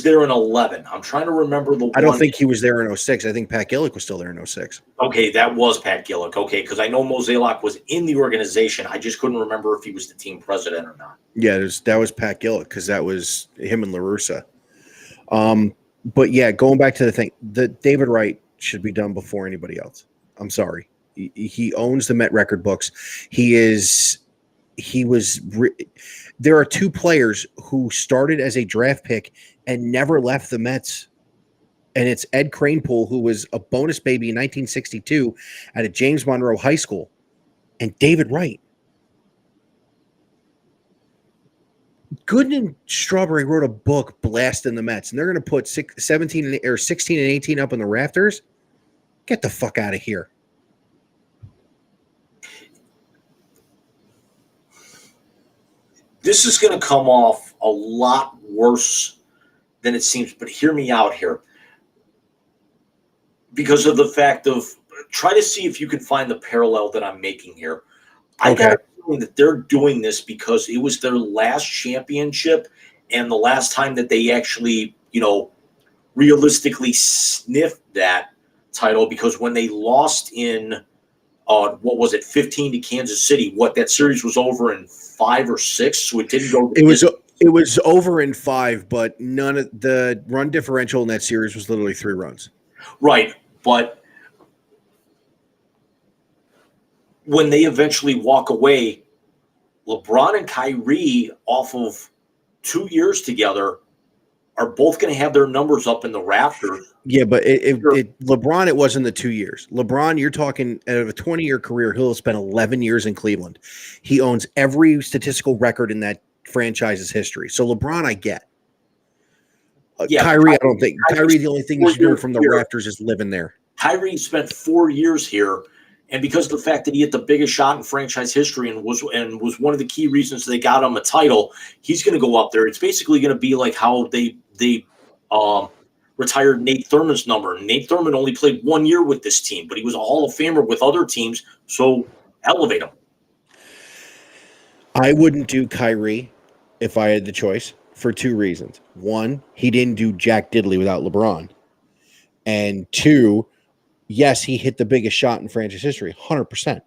there in 11. I'm trying to remember the one. I don't think he was there in 06. I think Pat Gillick was still there in 06. Okay, that was Pat Gillick. Okay, because I know Mozeliak was in the organization. I just couldn't remember if he was the team president or not. Yeah, that was Pat Gillick because that was him and La Russa. But yeah, going back to the thing, David Wright should be done before anybody else. I'm sorry. He owns the Met record books. There are 2 players who started as a draft pick and never left the Mets. And it's Ed Kranepool, who was a bonus baby in 1962 at a James Monroe High School, and David Wright. Gooden and Strawberry wrote a book blasting the Mets, and they're going to put 16 and 18 up in the rafters. Get the fuck out of here. This is going to come off a lot worse than it seems, but hear me out here. Because of the fact of, try to see if you can find the parallel that I'm making here. I got a feeling that they're doing this because it was their last championship and the last time that they actually, realistically sniffed that title, because when they lost in, 15 to Kansas City, that series was over in 5 or 6, so it didn't go. It was over in 5, but none of the run differential in that series was literally 3 runs. Right, but when they eventually walk away, LeBron and Kyrie, off of 2 years together, are both going to have their numbers up in the rafters. Yeah, but LeBron, it wasn't the 2 years. LeBron, you're talking out of a 20-year career, he'll have spent 11 years in Cleveland. He owns every statistical record in that franchise's history. So LeBron, I get. Kyrie, I don't think. Kyrie, the only thing he's doing from the rafters is living there. Kyrie spent 4 years here, And because of the fact that he hit the biggest shot in franchise history and was one of the key reasons they got him a title, he's going to go up there. It's basically going to be like how they retired Nate Thurman's number. Nate Thurman only played 1 year with this team, but he was a Hall of Famer with other teams, so elevate him. I wouldn't do Kyrie if I had the choice for two reasons. One, he didn't do Jack Diddley without LeBron. And two, yes, he hit the biggest shot in franchise history. 100%.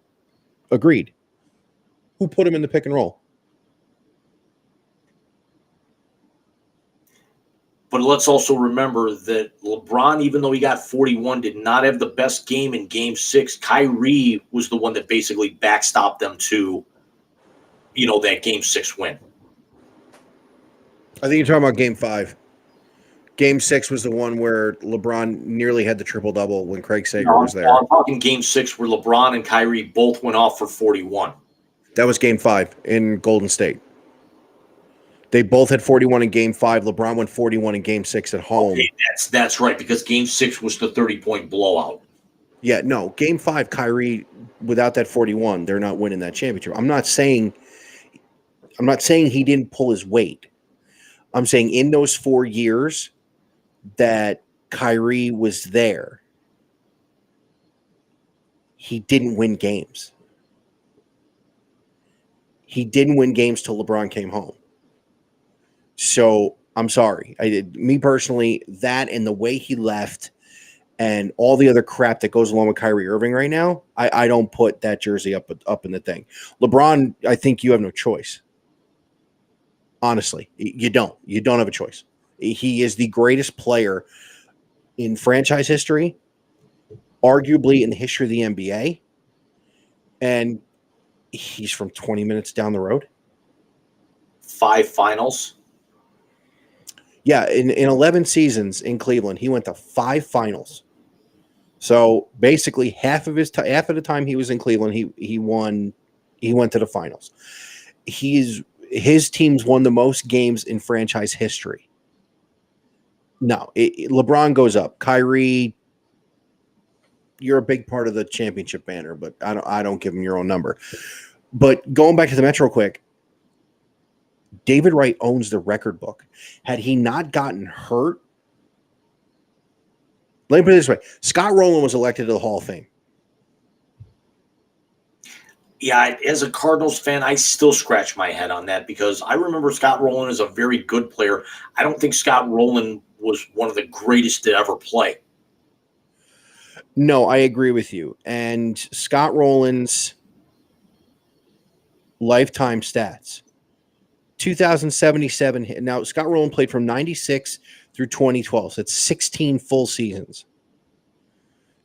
Agreed. Who put him in the pick and roll? But let's also remember that LeBron, even though he got 41, did not have the best game in Game 6. Kyrie was the one that basically backstopped them to, that Game 6 win. I think you're talking about Game 5. Game 6 was the one where LeBron nearly had the triple-double when Craig Sager was there. I'm talking Game 6 where LeBron and Kyrie both went off for 41. That was Game 5 in Golden State. They both had 41 in Game 5. LeBron went 41 in Game 6 at home. Okay, that's right, because Game 6 was the 30-point blowout. Yeah, no. Game 5, Kyrie, without that 41, they're not winning that championship. I'm not saying he didn't pull his weight. I'm saying in those 4 years that Kyrie was there, he didn't win games. He didn't win games till LeBron came home. So I'm sorry. Me personally, that and the way he left and all the other crap that goes along with Kyrie Irving right now, I don't put that jersey up in the thing. LeBron, I think you have no choice. Honestly, you don't. You don't have a choice. He is the greatest player in franchise history, arguably in the history of the NBA, and he's from 20 minutes down the road. 5 finals. Yeah, in 11 seasons in Cleveland, he went to 5 finals. So basically, half of the time he was in Cleveland, he won. He went to the finals. His teams won the most games in franchise history. No, LeBron goes up. Kyrie, you're a big part of the championship banner, but I don't give him your own number. But going back to the Mets real quick, David Wright owns the record book. Had he not gotten hurt, let me put it this way: Scott Rowland was elected to the Hall of Fame. Yeah, as a Cardinals fan, I still scratch my head on that because I remember Scott Rowland as a very good player. I don't think Scott Rowland was one of the greatest to ever play. No, I agree with you. And Scott Rowland's lifetime stats, 2,077. Now, Scott Rowland played from 96 through 2012. So it's 16 full seasons.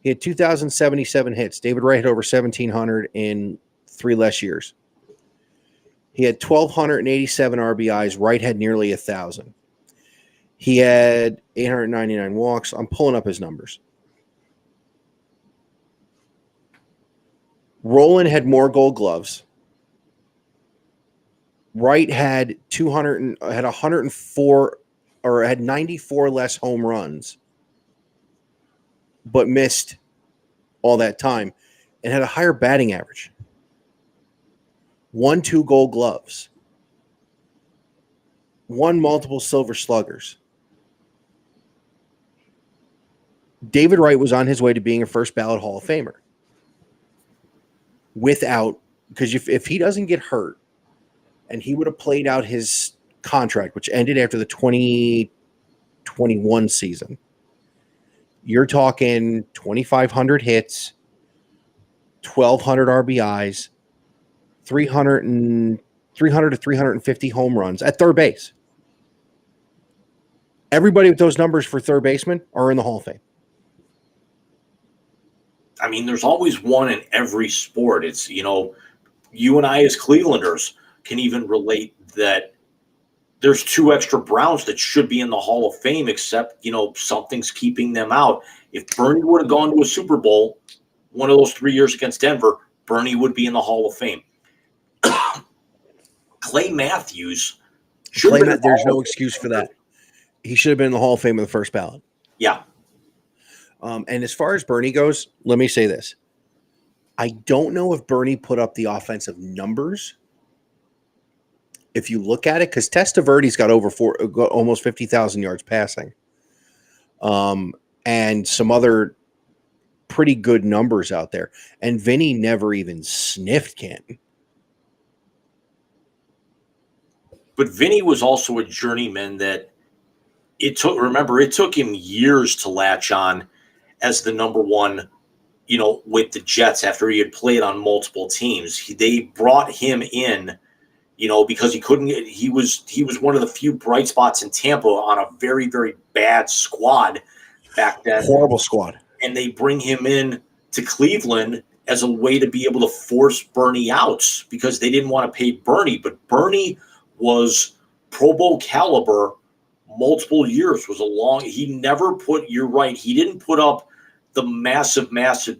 He had 2,077 hits. David Wright had over 1,700 in 3 less years. He had 1,287 RBIs. Wright had nearly 1,000. He had 899 walks. I'm pulling up his numbers. Rowland had more Gold Gloves. Wright had 104 or had 94 less home runs, but missed all that time and had a higher batting average. 2 Gold Gloves. 1 multiple Silver Sluggers. David Wright was on his way to being a first ballot Hall of Famer. Because if he doesn't get hurt and he would have played out his contract, which ended after the 2021 season, you're talking 2,500 hits, 1,200 RBIs, 300 to 350 home runs at third base. Everybody with those numbers for third baseman are in the Hall of Fame. I mean, there's always one in every sport. It's, you and I as Clevelanders can even relate that there's 2 extra Browns that should be in the Hall of Fame, except, something's keeping them out. If Bernie would have gone to a Super Bowl, one of those 3 years against Denver, Bernie would be in the Hall of Fame. Clay Matthews. There's no excuse for that. He should have been in the Hall of Fame in the first ballot. Yeah. And as far as Bernie goes, let me say this. I don't know if Bernie put up the offensive numbers. If you look at it, because Testaverde's got almost 50,000 yards passing, and some other pretty good numbers out there. And Vinny never even sniffed Canton. But Vinny was also a journeyman that it took him years to latch on as the number one, with the Jets after he had played on multiple teams. They brought him in, because he was one of the few bright spots in Tampa on a very, very bad squad back then. Horrible squad. And they bring him in to Cleveland as a way to be able to force Bernie out because they didn't want to pay Bernie. But Bernie was Pro Bowl caliber multiple years. You're right, he didn't put up the massive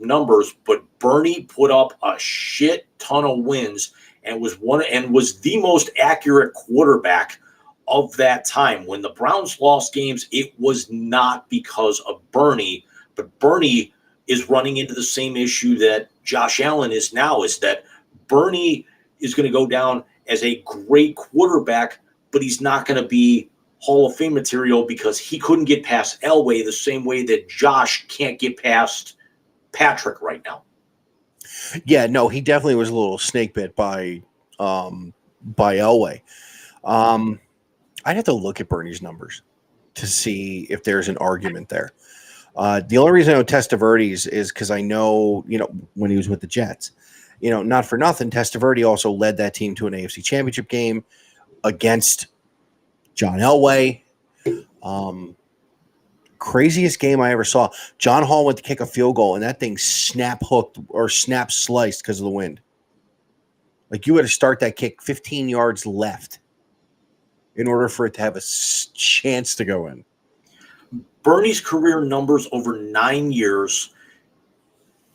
numbers, but Bernie put up a shit ton of wins and was the most accurate quarterback of that time. When the Browns lost games, it was not because of Bernie, but Bernie is running into the same issue that Josh Allen is now, is that Bernie is going to go down as a great quarterback, but he's not going to be Hall of Fame material because he couldn't get past Elway the same way that Josh can't get past Patrick right now. Yeah, no, he definitely was a little snake bit by Elway. I'd have to look at Bernie's numbers to see if there's an argument there. The only reason I know Testaverde's is because I know, when he was with the Jets, not for nothing, Testaverde also led that team to an AFC Championship game against John Elway. Craziest game I ever saw. John Hall went to kick a field goal, and that thing snap sliced because of the wind. Like, you had to start that kick 15 yards left in order for it to have a chance to go in. Bernie's career numbers over 9 years,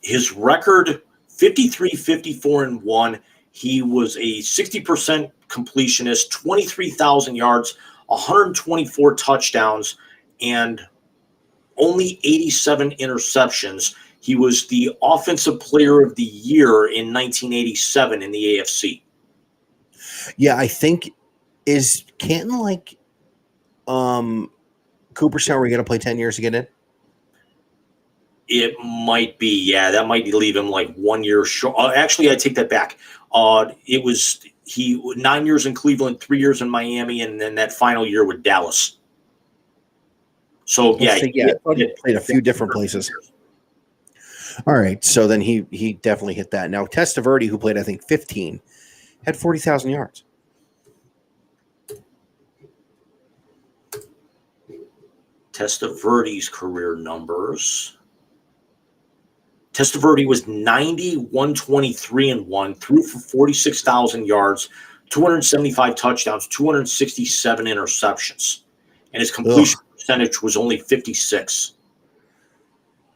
his record 53, 54, and 1. He was a 60% completionist, 23,000 yards, 124 touchdowns, and only 87 interceptions. He was the Offensive Player of the Year in 1987 in the AFC. Yeah, I think, is Canton like Cooperstown, where you got to play 10 years to get in? It might be, yeah. That might leave him like 1 year short. Actually, I take that back. It was 9 years in Cleveland, 3 years in Miami, and then that final year with Dallas. So he played a few different places. All right, so then he definitely hit that. Now Testaverde, who played I think 15, had 40,000 yards. Testaverde's career numbers. Testaverde was 90, 123, and 1, threw for 46,000 yards, 275 touchdowns, 267 interceptions. And his completion percentage was only 56.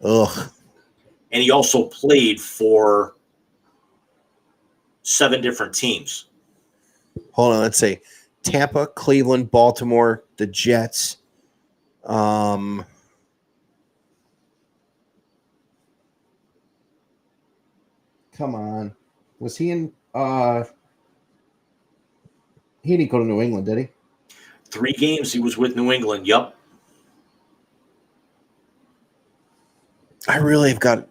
Ugh. And he also played for 7 different teams. Hold on, let's see. Tampa, Cleveland, Baltimore, the Jets. Come on. Was he in he didn't go to New England, did he? 3 games he was with New England. Yep. I really have got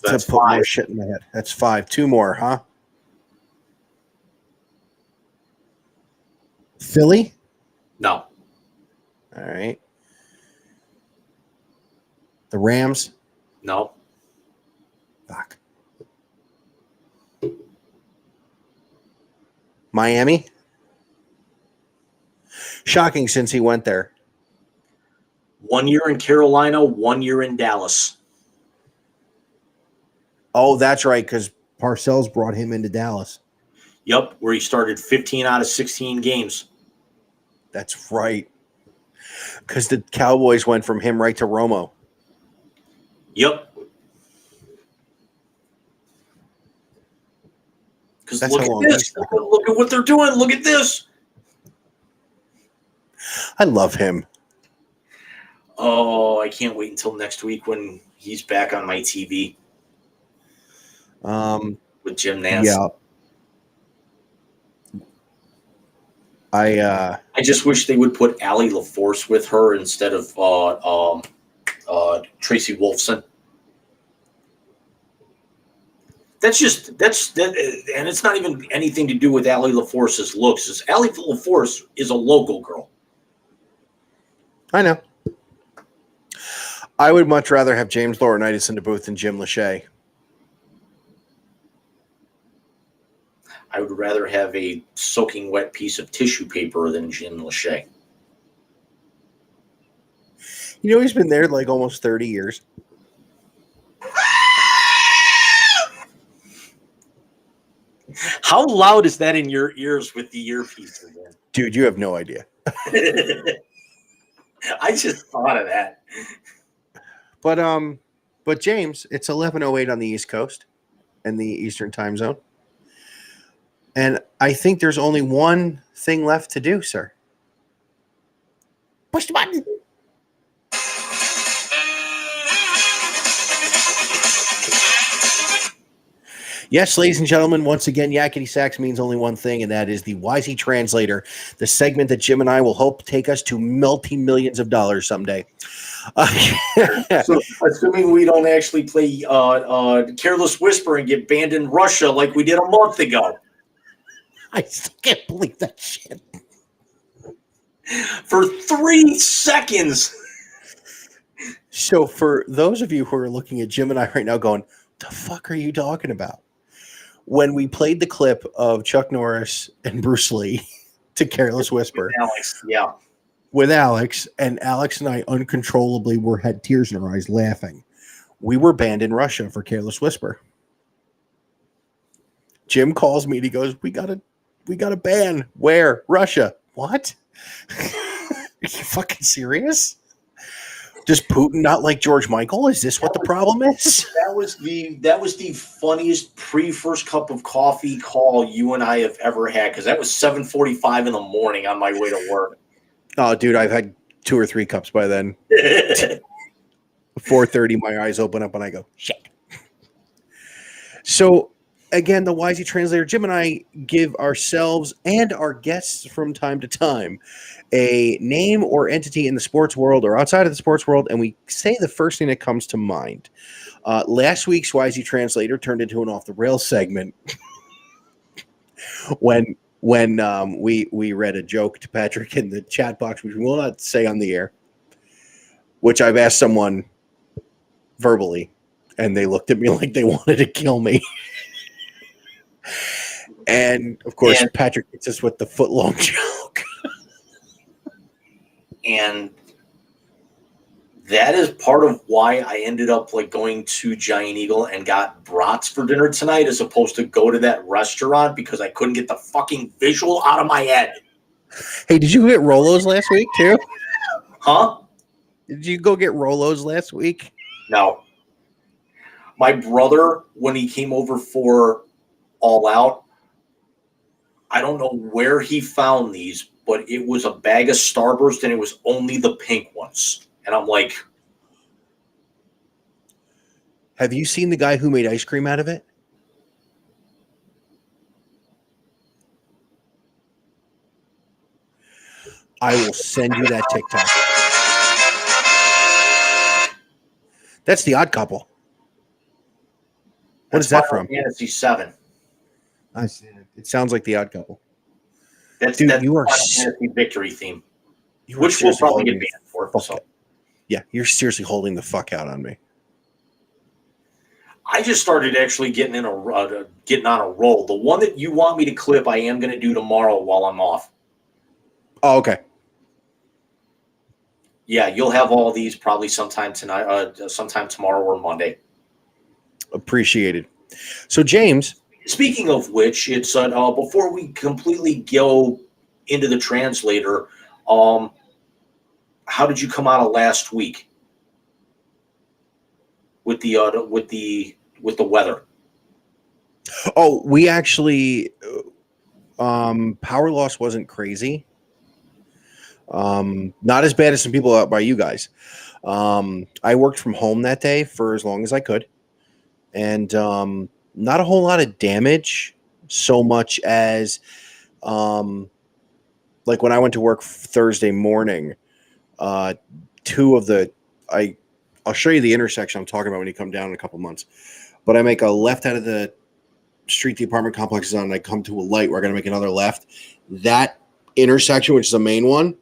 That's to put 5. more shit in my head. That's 5. 2 more, huh? Philly? No. All right. The Rams? No. Fuck. Miami? Shocking since he went there. 1 year in Carolina, 1 year in Dallas. Oh, that's right, because Parcells brought him into Dallas. Yep, where he started 15 out of 16 games. That's right. Because the Cowboys went from him right to Romo. Yep. Because look at this. Look at what they're doing. Look at this. I love him. Oh, I can't wait until next week when he's back on my TV. with Jim Nance. Yeah. I just wish they would put Allie LaForce with her instead of Tracy Wolfson. And it's not even anything to do with Allie LaForce's looks. It's Allie LaForce is a local girl. I know. I would much rather have James Laurinaitis in the booth than Jim Lachey. I would rather have a soaking wet piece of tissue paper than Jim Lachey. You know, he's been there like almost 30 years. How loud is that in your ears with the earpiece again? Dude, you have no idea. I just thought of that. But James, it's 11:08 on the East Coast and the Eastern Time Zone. And I think there's only one thing left to do, sir. Push the button. Yes, ladies and gentlemen, once again, Yakety Sax means only one thing, and that is the Wisey Translator, the segment that Jim and I will hope take us to multi-millions of dollars someday. So, assuming we don't actually play Careless Whisper and get banned in Russia like we did a month ago. I still can't believe that shit. For 3 seconds. So for those of you who are looking at Jim and I right now going, the fuck are you talking about? When we played the clip of Chuck Norris and Bruce Lee to Careless Whisper Alex, yeah. with Alex, and Alex and I uncontrollably had tears in our eyes laughing. We were banned in Russia for Careless Whisper. Jim calls me and he goes, we got a ban. Where? Russia. What? Are you fucking serious? Does Putin not like George Michael? Is this what the problem is? That was the funniest pre-first cup of coffee call you and I have ever had, because that was 7:45 in the morning on my way to work. Oh, dude, I've had 2 or 3 cups by then. 4:30, my eyes open up and I go, shit. So again, the Wisey Translator, Jim and I give ourselves and our guests from time to time a name or entity in the sports world or outside of the sports world, and we say the first thing that comes to mind. Last week's Wisey Translator turned into an off-the-rails segment when we read a joke to Patrick in the chat box, which we will not say on the air, which I've asked someone verbally, and they looked at me like they wanted to kill me. And of course, Patrick hits us with the foot-long joke. And that is part of why I ended up like going to Giant Eagle and got brats for dinner tonight, as opposed to go to that restaurant, because I couldn't get the fucking visual out of my head. Hey, did you get Rolos last week too? Huh? Did you go get Rolos last week? No. My brother, when he came over for All Out, I don't know where he found these, but it was a bag of Starburst, and it was only the pink ones. And I'm like, have you seen the guy who made ice cream out of it? I will send you that TikTok. That's The Odd Couple. What is that from? Fantasy 7. I see it. It sounds like The Odd Couple. That's you are Fantasy Victory theme, which we'll probably get banned for. So. Yeah, you're seriously holding the fuck out on me. I just started actually getting on a roll. The one that you want me to clip, I am going to do tomorrow while I'm off. Oh, okay. Yeah, you'll have all these probably sometime tonight, sometime tomorrow or Monday. Appreciated. So, James. Speaking of which, it's before we completely go into the translator, how did you come out of last week with the weather? Oh, we actually power loss wasn't crazy. Not as bad as some people out by you guys. I worked from home that day for as long as I could, and Not a whole lot of damage, so much as like when I went to work Thursday morning, two of the I'll show you the intersection I'm talking about when you come down in a couple months. But I make a left out of the street the apartment complex is on, and I come to a light where I got to make another left. That intersection, which is the main one,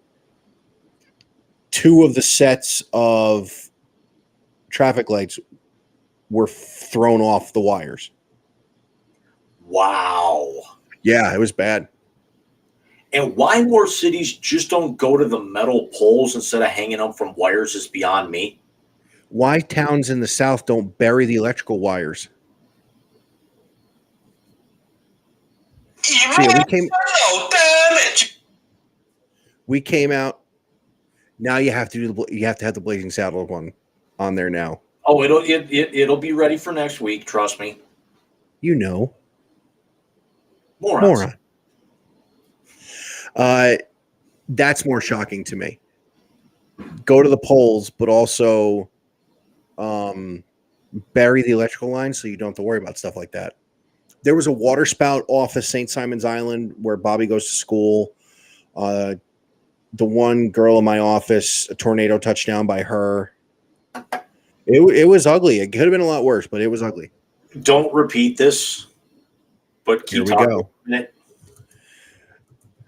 two of the sets of traffic lights were thrown off the wires. Wow. Yeah, it was bad. And why more cities just don't go to the metal poles instead of hanging them from wires is beyond me. Why towns in the South don't bury the electrical wires? So yeah, we came out. Now you have to have the Blazing Saddle one on there now. Oh, it'll be ready for next week. Trust me. You know, Moron. That's more shocking to me. Go to the polls, but also bury the electrical line so you don't have to worry about stuff like that. There was a water spout off of St. Simon's Island where Bobby goes to school. The one girl in my office, a tornado touchdown by her. It was ugly. It could have been a lot worse, but it was ugly. Don't repeat this, but keep Here we talking. go.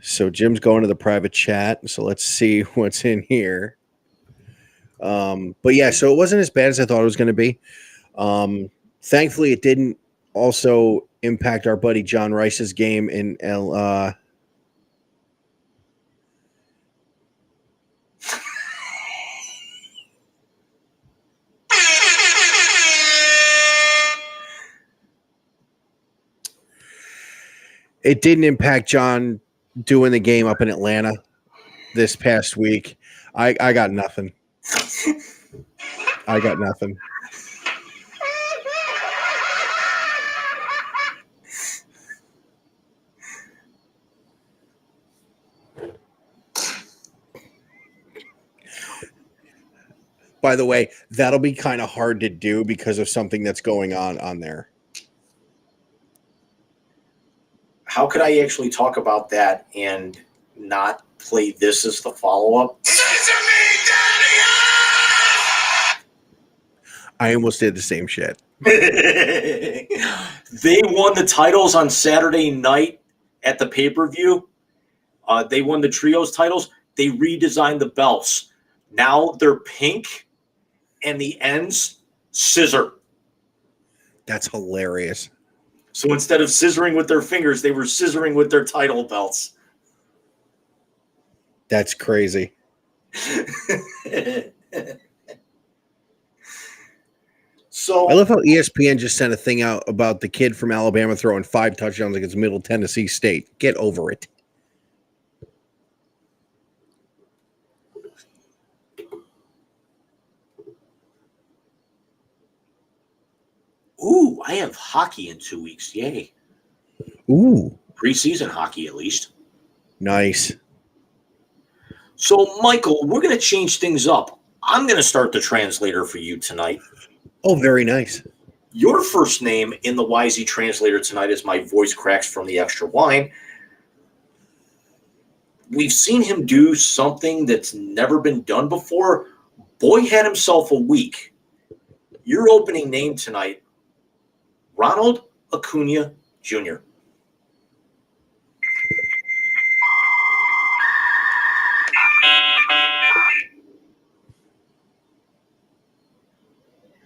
So Jim's going to the private chat. So let's see what's in here. But yeah, so it wasn't as bad as I thought it was going to be. Thankfully, it didn't also impact our buddy John Rice's game in It didn't impact John doing the game up in Atlanta this past week. I got nothing. I got nothing. By the way, that'll be kind of hard to do because of something that's going on there. How could I actually talk about that and not play this as the follow-up? I almost did the same shit. They won the titles on Saturday night at the pay-per-view. They won the trios titles. They redesigned the belts. Now they're pink, and the ends scissor. That's hilarious. So instead of scissoring with their fingers, they were scissoring with their title belts. That's crazy. So I love how ESPN just sent a thing out about the kid from Alabama throwing 5 touchdowns against Middle Tennessee State. Get over it. ooh, I have hockey in 2 weeks. Yay. Ooh, Preseason hockey, at least. nice. So, Michael, we're going to change things up. I'm going to start the translator for you tonight. Oh, very nice. Your first name in the YZ translator tonight is My Voice Cracks from the Extra Wine. We've seen him do something that's never been done before. Boy had himself a week. Your opening name tonight, Ronald Acuna Jr.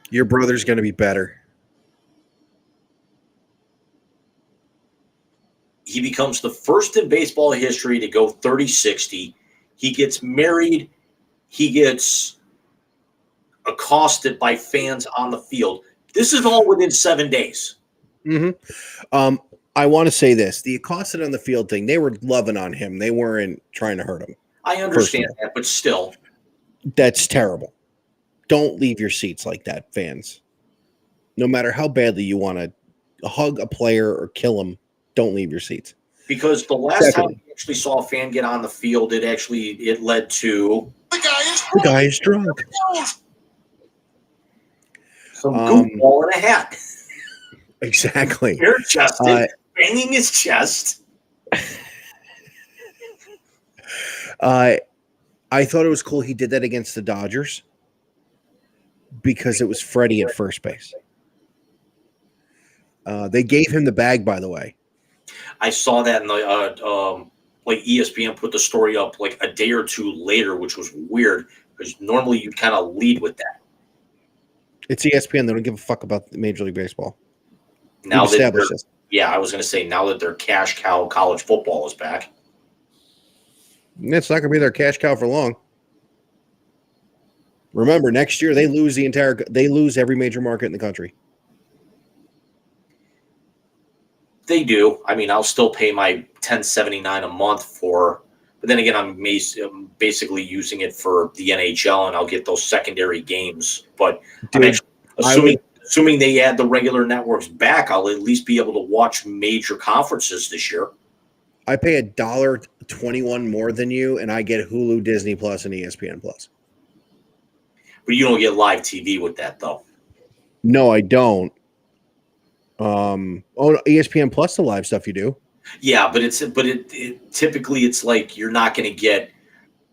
Your brother's going to be better. He becomes the first in baseball history to go 30-60. He gets married. He gets accosted by fans on the field. This is all within 7 days. Mm-hmm. I want to say this. The accosted on the field thing, they were loving on him. They weren't trying to hurt him. I understand that, but still. That's terrible. Don't leave your seats like that, fans. No matter how badly you want to hug a player or kill him, don't leave your seats. Because the last time we actually saw a fan get on the field, it led to The guy is drunk. The guy is drunk. some goofball in a hat. Exactly. Bare chested, banging his chest. I thought it was cool he did that against the Dodgers because it was Freddie at first base. They gave him the bag, by the way. I saw that in the like ESPN put the story up like a day or two later, which was weird because normally you'd kind of lead with that. It's ESPN. They don't give a fuck about Major League Baseball. Now We've that established this. yeah, I was going to say now that their cash cow college football is back. It's not going to be their cash cow for long. Remember, next year they lose every major market in the country. They do. I mean, I'll still pay my $10.79 a month for, but then again, I'm basically using it for the NHL, and I'll get those secondary games. But Dude, I'm actually assuming they add the regular networks back, I'll at least be able to watch major conferences this year. I pay $1.21 more than you, and I get Hulu, Disney Plus, and ESPN Plus. But you don't get live TV with that, though. No, I don't. ESPN Plus, the live stuff you do. Yeah, but it typically it's like you're not going to get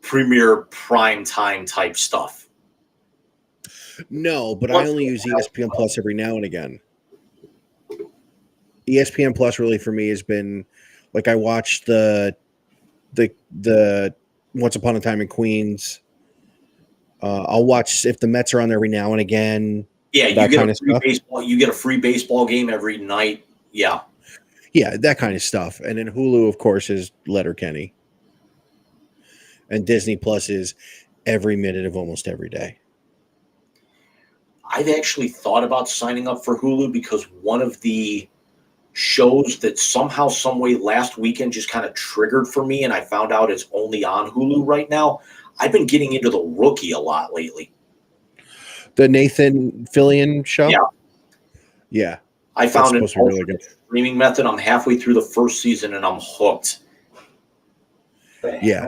premier prime time type stuff. No, but I only use ESPN Plus every now and again. ESPN Plus really for me has been like I watched the Once Upon a Time in Queens. I'll watch if the Mets are on there every now and again. Yeah, you get a free baseball. You get a free baseball game every night. Yeah, that kind of stuff. And then Hulu, of course, is Letterkenny, and Disney Plus is every minute of almost every day. I've actually thought about signing up for Hulu because one of the shows that somehow, some way, last weekend just kind of triggered for me, and I found out it's only on Hulu right now. I've been getting into The Rookie a lot lately. The Nathan Fillion show? Yeah. I found an really good streaming method. I'm halfway through the first season and I'm hooked. Yeah.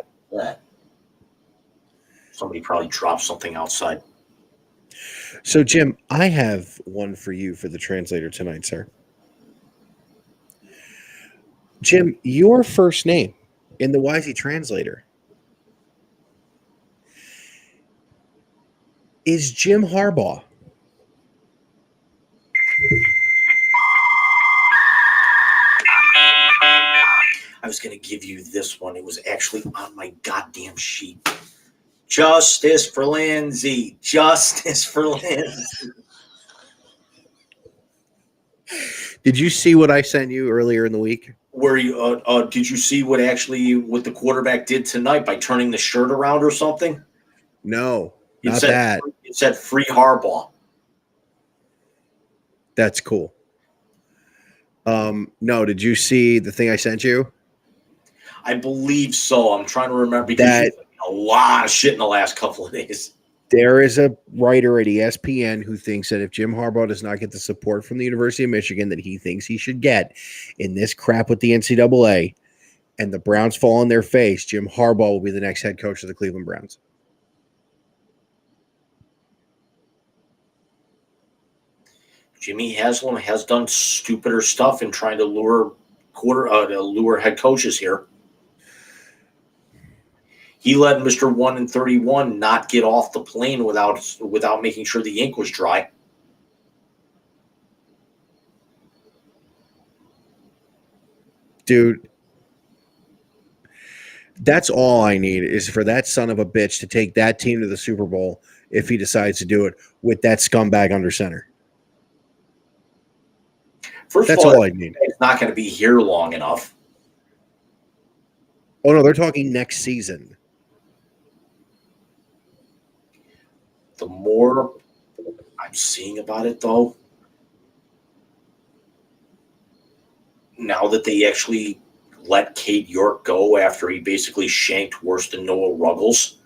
Somebody probably dropped something outside. So, Jim, I have one for you for the translator tonight, sir. Jim, your first name in the Wisey translator is Jim Harbaugh. I was going to give you this one. It was actually on my goddamn sheet. Justice for Lindsay. Justice for Lindsay. Did you see what I sent you earlier in the week? Where you did you see what the quarterback did tonight by turning the shirt around or something? No, not that. It said free Harbaugh. That's cool. No, did you see the thing I sent you? I believe so. I'm trying to remember because a lot of shit in the last couple of days. There is a writer at ESPN who thinks that if Jim Harbaugh does not get the support from the University of Michigan that he thinks he should get in this crap with the NCAA and the Browns fall on their face, Jim Harbaugh will be the next head coach of the Cleveland Browns. Jimmy Haslam has done stupider stuff in trying to lure head coaches here. He let Mr. 1-31 not get off the plane without making sure the ink was dry. Dude, that's all I need is for that son of a bitch to take that team to the Super Bowl if he decides to do it with that scumbag under center. First That's of all, all I need. It's not going to be here long enough. Oh, no, they're talking next season. The more I'm seeing about it, though, now that they actually let Cade York go after he basically shanked worse than Noah Ruggles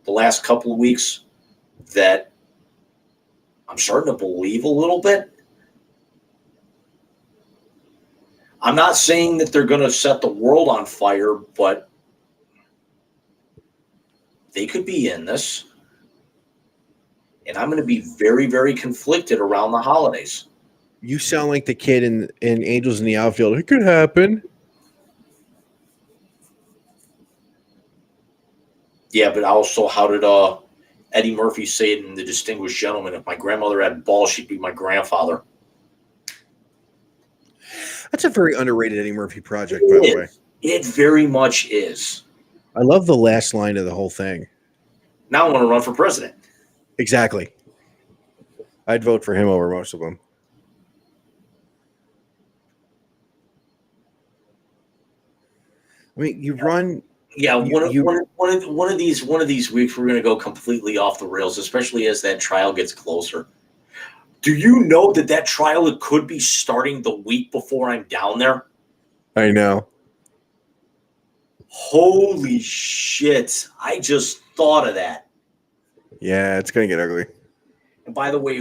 the last couple of weeks, that I'm starting to believe a little bit. I'm not saying that they're going to set the world on fire, but they could be in this. And I'm going to be very, very conflicted around the holidays. You sound like the kid in Angels in the Outfield. It could happen. Yeah, but also, how did Eddie Murphy say it in The Distinguished Gentleman? If my grandmother had balls, she'd be my grandfather. That's a very underrated Eddie Murphy project, by the way. It very much is. I love the last line of the whole thing. Now I want to run for president. Exactly. I'd vote for him over most of them. I mean, you run. Yeah, one of these weeks we're going to go completely off the rails, especially as that trial gets closer. Do you know that trial could be starting the week before I'm down there? I know. Holy shit! I just thought of that. Yeah, it's going to get ugly. And by the way,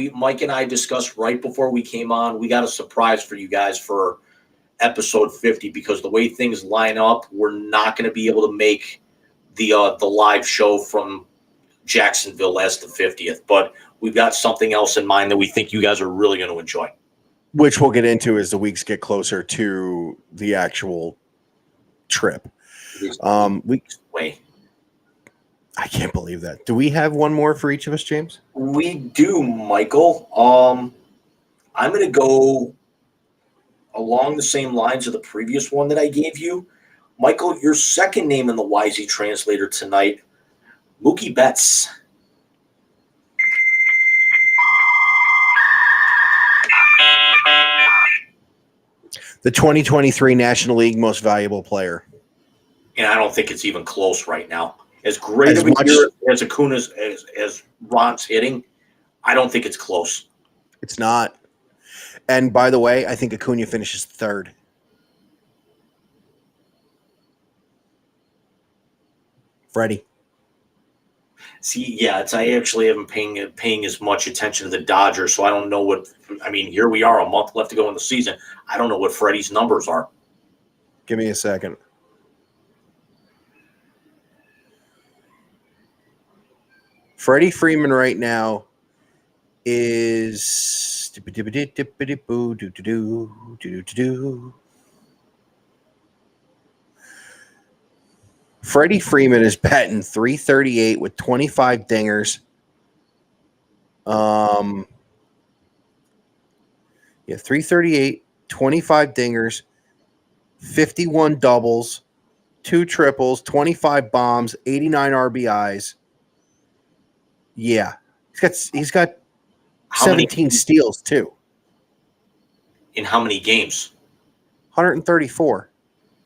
Mike and I discussed right before we came on. We got a surprise for you guys for episode 50, because the way things line up, we're not going to be able to make the live show from Jacksonville as the 50th, but we've got something else in mind that we think you guys are really going to enjoy, which we'll get into as the weeks get closer to the actual trip. Wait, I can't believe that. Do we have one more for each of us, James? We do, Michael. I'm going to go along the same lines of the previous one that I gave you. Michael, your second name in the YZ translator tonight, Mookie Betts. The 2023 National League Most Valuable Player. And I don't think it's even close right now. As great of a year as Acuna's, as Ron's hitting, I don't think it's close. It's not. And by the way, I think Acuna finishes third. Freddie. See, yeah, I actually haven't paying as much attention to the Dodgers, so I don't know what. I mean, here we are, a month left to go in the season. I don't know what Freddie's numbers are. Give me a second. Freddie Freeman right now is Freddie Freeman is batting .338 with 25 dingers. 338, 25 dingers, 51 doubles, 2 triples, 25 bombs, 89 RBIs. Yeah. He's got 17 steals too. In how many games? 134.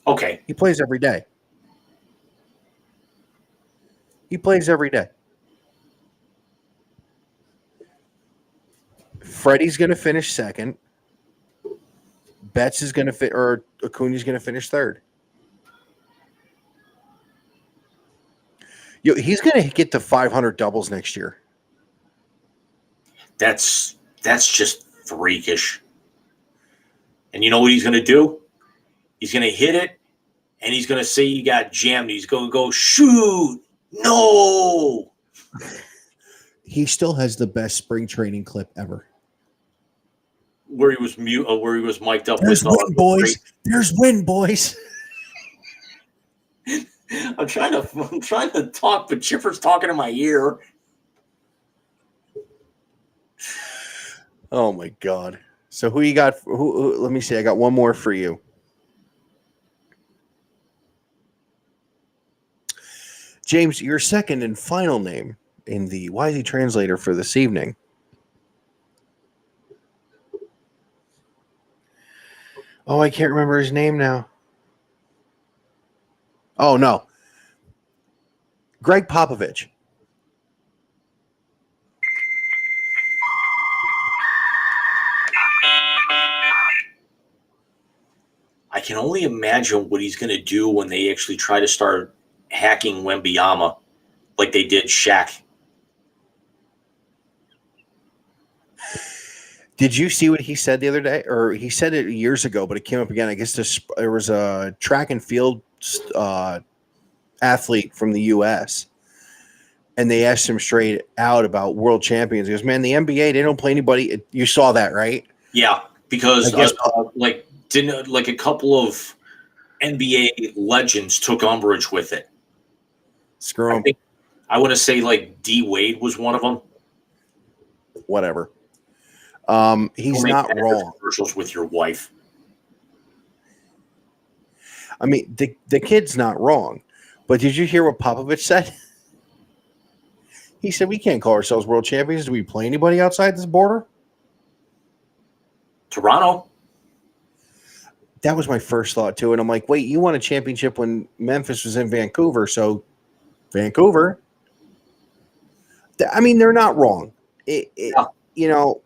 Okay. He plays every day. Freddie's going to finish second. Betts is going to or Acuna's going to finish third. He's going to get to 500 doubles next year. That's just freakish. And you know what he's going to do? He's going to hit it, and he's going to say he got jammed. He's going to go, shoot, no. He still has the best spring training clip ever. Where he was where he was mic'd up. There's win, boys. There's win, boys. I'm trying to talk, but Chipper's talking in my ear. Oh my God. So who you got? Who, let me see. I got one more for you. James, your second and final name in the YZ translator for this evening. Oh, I can't remember his name now. Oh, no. Greg Popovich. I can only imagine what he's going to do when they actually try to start hacking Wembanyama like they did Shaq. Did you see what he said the other day? Or he said it years ago, but it came up again. I guess there was a track and field athlete from the U.S., and they asked him straight out about world champions. He goes, "Man, the NBA, they don't play anybody." You saw that, right? Yeah, because I guess- didn't a couple of NBA legends took umbrage with it. Screw him. I want to say like D Wade was one of them. Whatever. He's Don't make not wrong. Commercials with your wife. I mean, the kid's not wrong. But did you hear what Popovich said? He said, "We can't call ourselves world champions. Do we play anybody outside this border?" Toronto. That was my first thought too. And I'm like, wait, you won a championship when Memphis was in Vancouver. So Vancouver. I mean, they're not wrong. You know,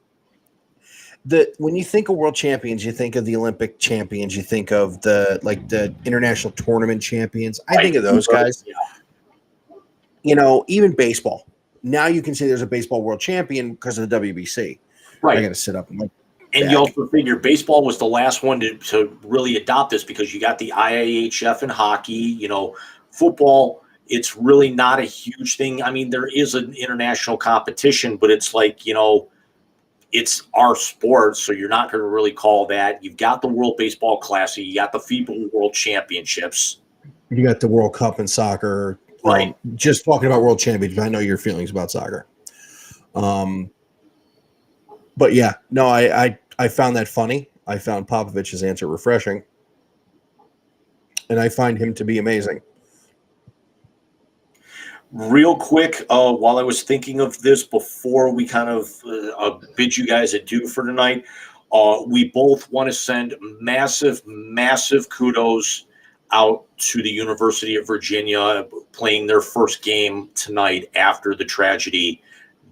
when you think of world champions, you think of the Olympic champions, you think of the international tournament champions. I think of those guys. Yeah. You know, even baseball. Now you can say there's a baseball world champion because of the WBC. Right. I got to sit up and like. And you also figure baseball was the last one to really adopt this because you got the IIHF in hockey, you know, football. It's really not a huge thing. I mean, there is an international competition, but it's like, you know, it's our sport. So you're not going to really call that. You've got the World Baseball Classic. You got the FIBA World Championships. You got the World Cup in soccer. Right. Just talking about world championships, I know your feelings about soccer. But yeah, no, I found that funny. I found Popovich's answer refreshing. And I find him to be amazing. Real quick, while I was thinking of this before we kind of bid you guys adieu for tonight, we both want to send massive, massive kudos out to the University of Virginia playing their first game tonight after the tragedy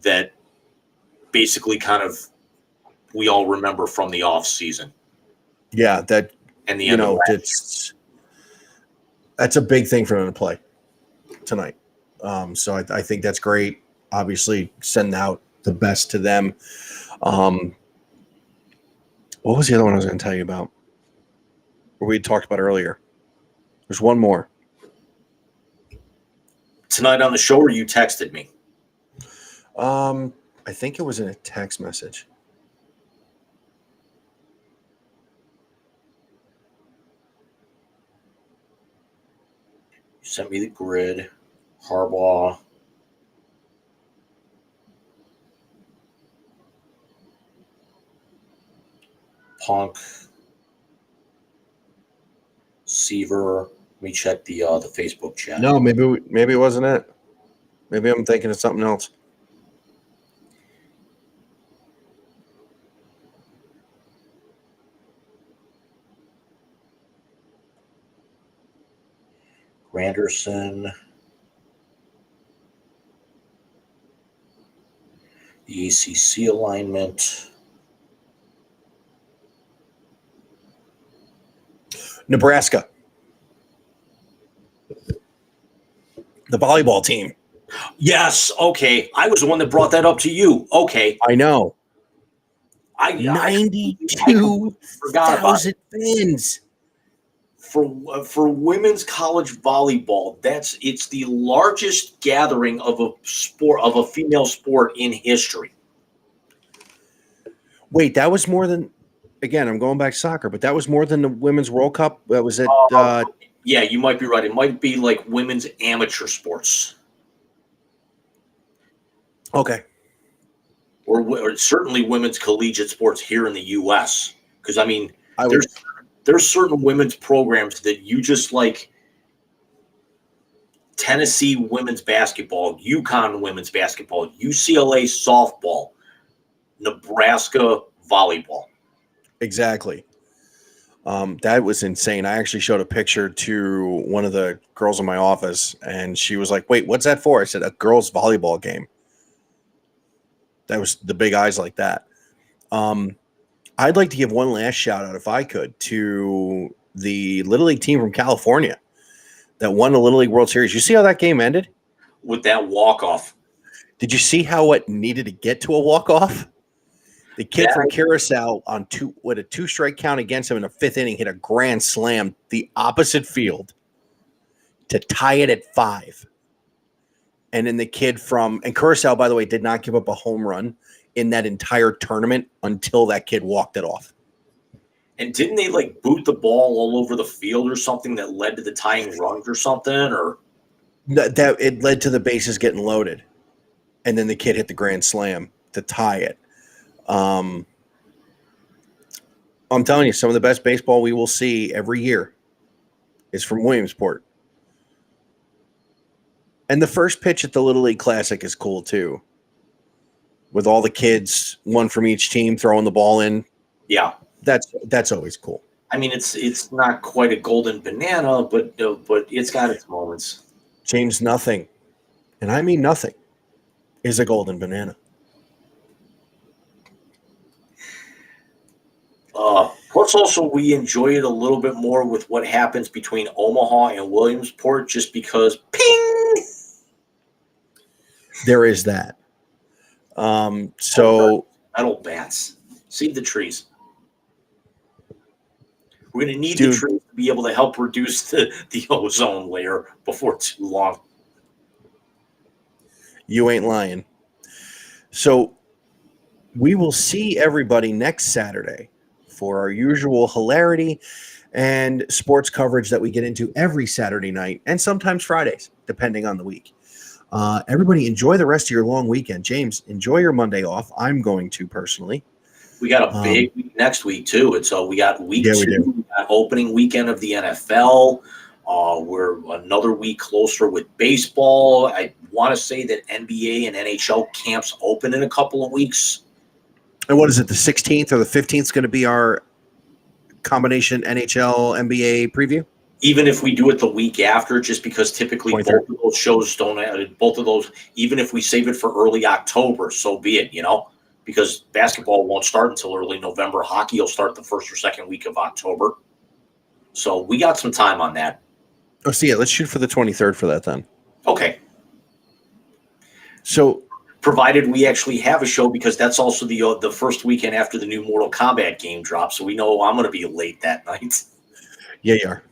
that basically kind of we all remember from the off season. Yeah, that and the end of that's a big thing for them to play tonight. So I think that's great. Obviously, send out the best to them. What was the other one I was going to tell you about? Or we talked about earlier. There's one more. Tonight on the show, or you texted me? I think it was in a text message. You sent me the grid. Harbaugh. Punk. Seaver. Let me check the Facebook chat. No, maybe it wasn't it. Maybe I'm thinking of something else. Granderson. The ACC alignment. Nebraska. The volleyball team. Yes. Okay. I was the one that brought that up to you. Okay. I know. 92,000 fans. For women's college volleyball, it's the largest gathering of a female sport in history. Wait, that was more than. Again, I'm going back to soccer, but that was more than the Women's World Cup. That was it. Yeah, you might be right. It might be like women's amateur sports. Okay. Or certainly women's collegiate sports here in the U.S. Because, I mean, there's certain women's programs that you just like. Tennessee women's basketball, UConn women's basketball, UCLA softball, Nebraska volleyball. Exactly. That was insane. I actually showed a picture to one of the girls in my office, and she was like, "Wait, what's that for?" I said, "A girls' volleyball game." That was the big eyes like that. I'd like to give one last shout out, if I could, to the Little League team from California that won the Little League World Series. You see how that game ended? With that walk-off. Did you see how it needed to get to a walk-off? The kid from Curacao on a 2-strike count against him in the 5th inning hit a grand slam the opposite field to tie it at 5. And then the kid and Curacao, by the way, did not give up a home run in that entire tournament until that kid walked it off. And didn't they like boot the ball all over the field or something that led to the tying runs or something? Or that it led to the bases getting loaded, and then the kid hit the grand slam to tie it. I'm telling you, some of the best baseball we will see every year is from Williamsport. And the first pitch at the Little League Classic is cool too, with all the kids, one from each team, throwing the ball in. Yeah, that's always cool. I mean, it's not quite a golden banana, but it's got its moments. James, nothing, and I mean nothing, is a golden banana. Plus, also, we enjoy it a little bit more with what happens between Omaha and Williamsport, just because, ping! There is that. So metal bats, seed the trees. We're going to need Dude. the trees to be able to help reduce the ozone layer before too long. You ain't lying. So we will see everybody next Saturday for our usual hilarity and sports coverage that we get into every Saturday night and sometimes Fridays, depending on the week. Everybody enjoy the rest of your long weekend. James, enjoy your Monday off. I'm going to personally. We got a big week next week too. It's we got week 2, we got opening weekend of the NFL. We're another week closer with baseball. I want to say that NBA and NHL camps open in a couple of weeks. And what is it, the 16th or the 15th is going to be our combination NHL NBA preview? Even if we do it the week after, just because typically 23rd. both of those shows don't, both of those, even if we save it for early October, so be it, because basketball won't start until early November. Hockey will start the first or second week of October. So we got some time on that. Oh, so yeah, let's shoot for the 23rd for that then. Okay. So, provided we actually have a show, because that's also the first weekend after the new Mortal Kombat game drops. So we know I'm going to be late that night. yeah, you are.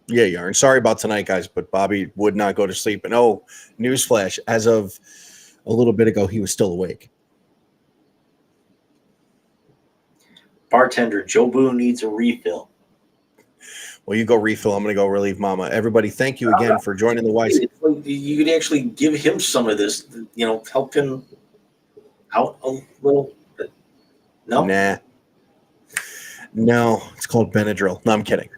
Yeah, you are. And sorry about tonight, guys, but Bobby would not go to sleep. And newsflash, as of a little bit ago, he was still awake. Bartender, Joe Boone needs a refill. Well, you go refill. I'm going to go relieve Mama. Everybody, thank you again for joining the Wise. You could actually give him some of this, help him out a little bit. No? Nah. No, it's called Benadryl. No, I'm kidding.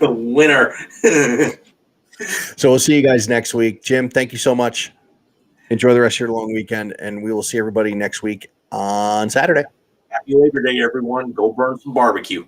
Winner. So we'll see you guys next week. Jim, thank you so much. Enjoy the rest of your long weekend, and we will see everybody next week on Saturday. Happy Labor Day, everyone. Go burn some barbecue.